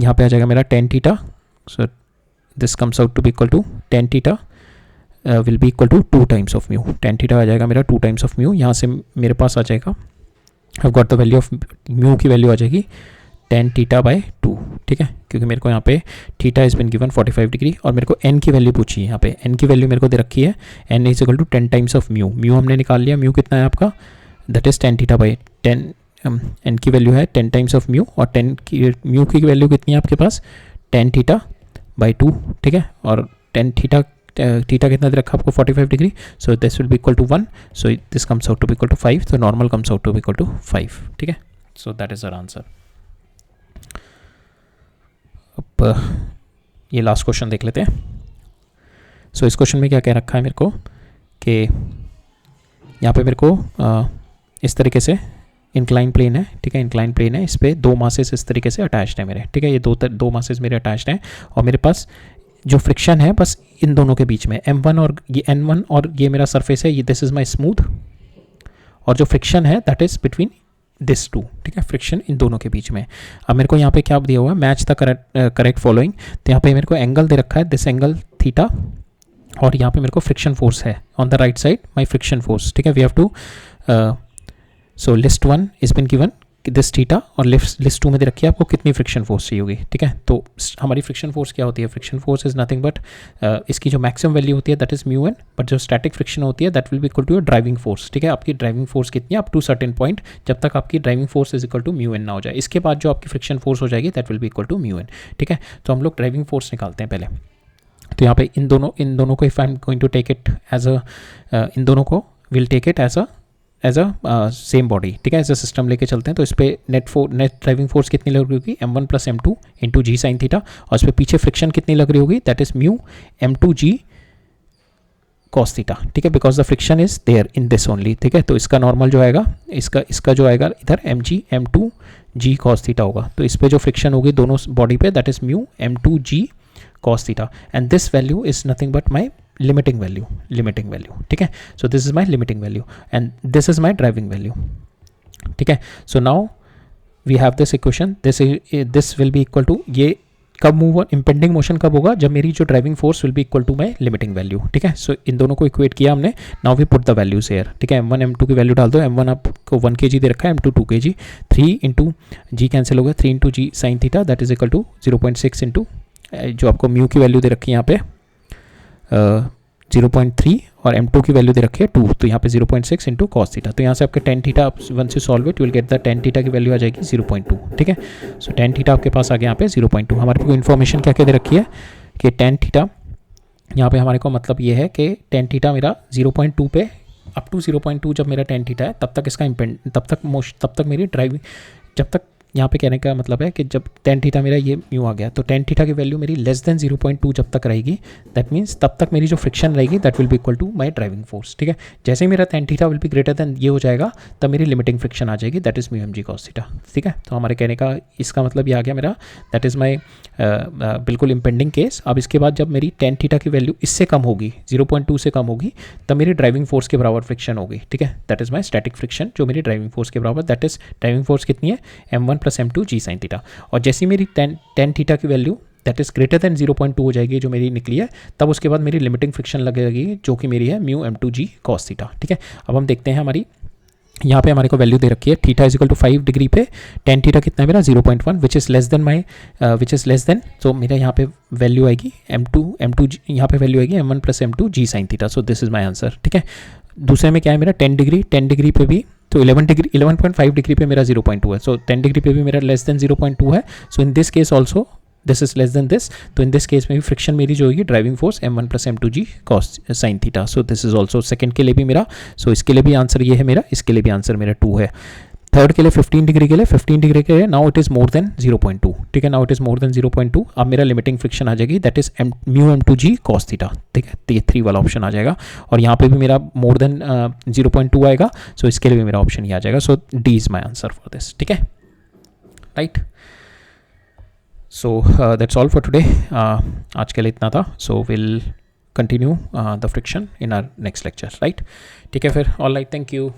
यहाँ पे आ जाएगा मेरा tan theta, so this comes out to be equal to tan theta will be equal to 2 times of mu, tan theta आ जाएगा मेरा 2 times ऑफ म्यू। यहाँ से मेरे पास आ जाएगा I've got the value of mu की वैल्यू आ जाएगी tan थीटा बाय 2, ठीक है, क्योंकि मेरे को यहाँ पे theta is been given 45 degree और मेरे को n की वैल्यू पूछी है। यहाँ पे n की वैल्यू मेरे को दे रखी है n is equal to 10 times of mu, हमने निकाल लिया, म्यू कितना है आपका, that is tan theta by 10, n की वैल्यू है 10 times ऑफ म्यू और म्यू की वैल्यू कितनी है आपके पास tan थीटा बाय 2, ठीक है। और tan थीटा कितना दे रखा आपको 45 degree, so this will be equal to 1, so this comes out to be equal to 5, तो normal comes out to be equal to 5, ठीक है। So that is our answer. अब ये लास्ट क्वेश्चन देख लेते हैं। सो इस क्वेश्चन में क्या कह रखा है मेरे को कि यहाँ पे मेरे को इस तरीके से इंक्लाइन प्लेन है, ठीक है, इंक्लाइन प्लेन है, इस पर 2 मासेस इस तरीके से अटैच्ड है मेरे, ठीक है, ये दो मासेस मेरे अटैच्ड हैं और मेरे पास जो फ्रिक्शन है बस इन दोनों के बीच में M1 और ये N1 और ये मेरा सरफेस है, ये दिस इज माय स्मूथ, और जो फ्रिक्शन है that is between this two, ठीक है, फ्रिक्शन इन दोनों के बीच में। अब मेरे को यहाँ पे क्या दिया हुआ है, मैच द करेक्ट फॉलोइंग, तो यहाँ पे मेरे को एंगल दे रखा है दिस एंगल थीटा और यहाँ पे मेरे को फ्रिक्शन फोर्स है on the right side my friction force, ठीक है। We have to so list 1 is been given this theta और लिस्ट 2 में दे रखी है आपको कितनी फ्रिक्शन फोर्स चाहिए होगी, ठीक है। तो हमारी फ्रिक्शन फोर्स क्या होती है, friction force is nothing but इसकी जो मैक्सिमम वैल्यू होती है that is mu N, but जो स्टैटिक फ्रिक्शन होती है that will be equal to your driving force, ठीक है। आपकी ड्राइविंग फोर्स कितनी है अप टू सर्टेन पॉइंट, जब तक आपकी driving force is equal to mu N ना हो जाए, इसके बाद जो आपकी फ्रिक्शन फोर्स हो जाएगी that will be equal to mu N, ठीक है। तो हम लोग ड्राइविंग फोर्स निकालते हैं पहले। तो यहाँ पे इन दोनों को if I am going to take it as a, इन दोनों को will take it as a same body, ठीक है, एज अ सिस्टम लेके चलते हैं। तो इस पर नेट ड्राइविंग फोर्स कितनी लग रही होगी M1 plus M2 into g sine theta, और इस पर पीछे फ्रिक्शन कितनी लग रही होगी that is mu M2G cos theta, ठीक है, because the friction is there in this only, ठीक है। तो इसका नॉर्मल जो आएगा, इसका जो आएगा इधर M2G cos थीटा होगा, तो इस पर जो फ्रिक्शन होगी दोनों बॉडी पे that is mu M2G cos theta and this value is nothing but my limiting value, ठीक है। So this is my limiting value and this is my driving value, ठीक है। So now we have this equation, this will be equal to, ये कब move impending motion कब होगा, जब मेरी जो driving force will be equal to my limiting value, ठीक है। सो इन दोनों को इक्वेट किया हमने, now we put the values here, ठीक है। M1 M2 की वैल्यू डाल दो, M1 आपको 1 kg दे रखा है, M2 2 kg, 3 इंटू जी कैंसिल हो गया, 3 into g sine theta that is equal to 0.6 into जो आपको म्यू की वैल्यू दे रखी है यहाँ पे 0.3 और M2 की वैल्यू दे रखी है 2, तो यहाँ पे 0.6 इंटू कॉस थीटा। तो यहाँ से आपके tan थीटा वन से solve it, you will get the tan theta की वैल्यू आ जाएगी 0.2, ठीक है। सो tan थीटा आपके पास आ गया यहाँ पे 0.2। हमारे को इन्फॉर्मेशन क्या क्या दे रखी है कि tan थीटा यहाँ पे हमारे को मतलब ये है कि टेन थीटा मेरा 0.2 पे अप टू 0.2 जब मेरा टेन थीटा है तब तक इसका तब तक मेरी ड्राइविंग, जब तक यहाँ पे कहने का मतलब है कि जब टेन थीटा मेरा ये म्यू आ गया तो टेन थीटा की वैल्यू मेरी लेस देन 0.2 जब तक रहेगी, दैट मीन्स तब तक मेरी जो फ्रिक्शन रहेगी that will be equal to my driving force. ठीक है, जैसे ही मेरा tan theta will be greater than ये हो जाएगा तब मेरी लिमिटिंग फ्रिक्शन आ जाएगी, that is mu M g cos theta. ठीक है, तो हमारे कहने का इसका मतलब ये आ गया मेरा, दैट इज़ माई बिल्कुल इम्पेंडिंग केस। अब इसके बाद जब मेरी टेन थीटा की वैल्यू इससे कम होगी, 0.2 से कम होगी, तब मेरी ड्राइविंग फोर्स के बराबर फ्रिक्शन होगी। ठीक है, that is my static friction जो मेरी ड्राइविंग फोर्स के बराबर, दैट इज़ ड्राइविंग फोर्स कितनी है, m1 + m2 g sin theta. और जैसी मेरी टेन थीटा की value that is greater then 0.2 हो जाएगी जो मेरी निकली है, तब उसके बाद मेरी लिमिटिंग फ्रिक्शन लगेगी जो कि मेरी है mu m2 g cos theta. ठीक है, अब हम देखते हैं हमारी यहाँ पे हमारे को वैल्यू दे रखी है theta is equal to 5 degree पे टेन थीटा कितना है मेरा 0.1 which is less than so मेरा यहाँ पे वैल्यू आएगी m2 यहाँ पे वैल्यू आएगी m1 + m2 g sin theta. So this is my answer. ठीक है, दूसरे में क्या है मेरा 10 डिग्री पे भी तो 11.5 डिग्री पे मेरा 0.2 है, सो 10 डिग्री पे भी मेरा लेस देन 0.2 है। So in this case also this is less than this, तो इन दिस केस में भी फ्रिक्शन मेरी जो होगी driving force m1 + m2 g cos sin theta. So this is also second के लिए भी मेरा, सो इसके लिए भी आंसर ये है मेरा, इसके लिए भी आंसर मेरा 2 है। थर्ड के लिए 15 डिग्री के लिए now it is more than 0.2। ठीक है, now it is more than 0.2। अब मेरा लिमिटिंग फ्रिक्शन आ जाएगी that is mu m2 g cos theta. ठीक है, तो ये 3 वाला ऑप्शन आ जाएगा और यहाँ पे भी मेरा मोर देन 0.2 आएगा, सो इसके लिए भी मेरा ऑप्शन ही आ जाएगा। So D is my answer for this. ठीक है, right. So that's all for today. आज के लिए इतना था। So will continue the friction in our next lecture, right. ठीक है फिर, ऑल राइट, थैंक यू।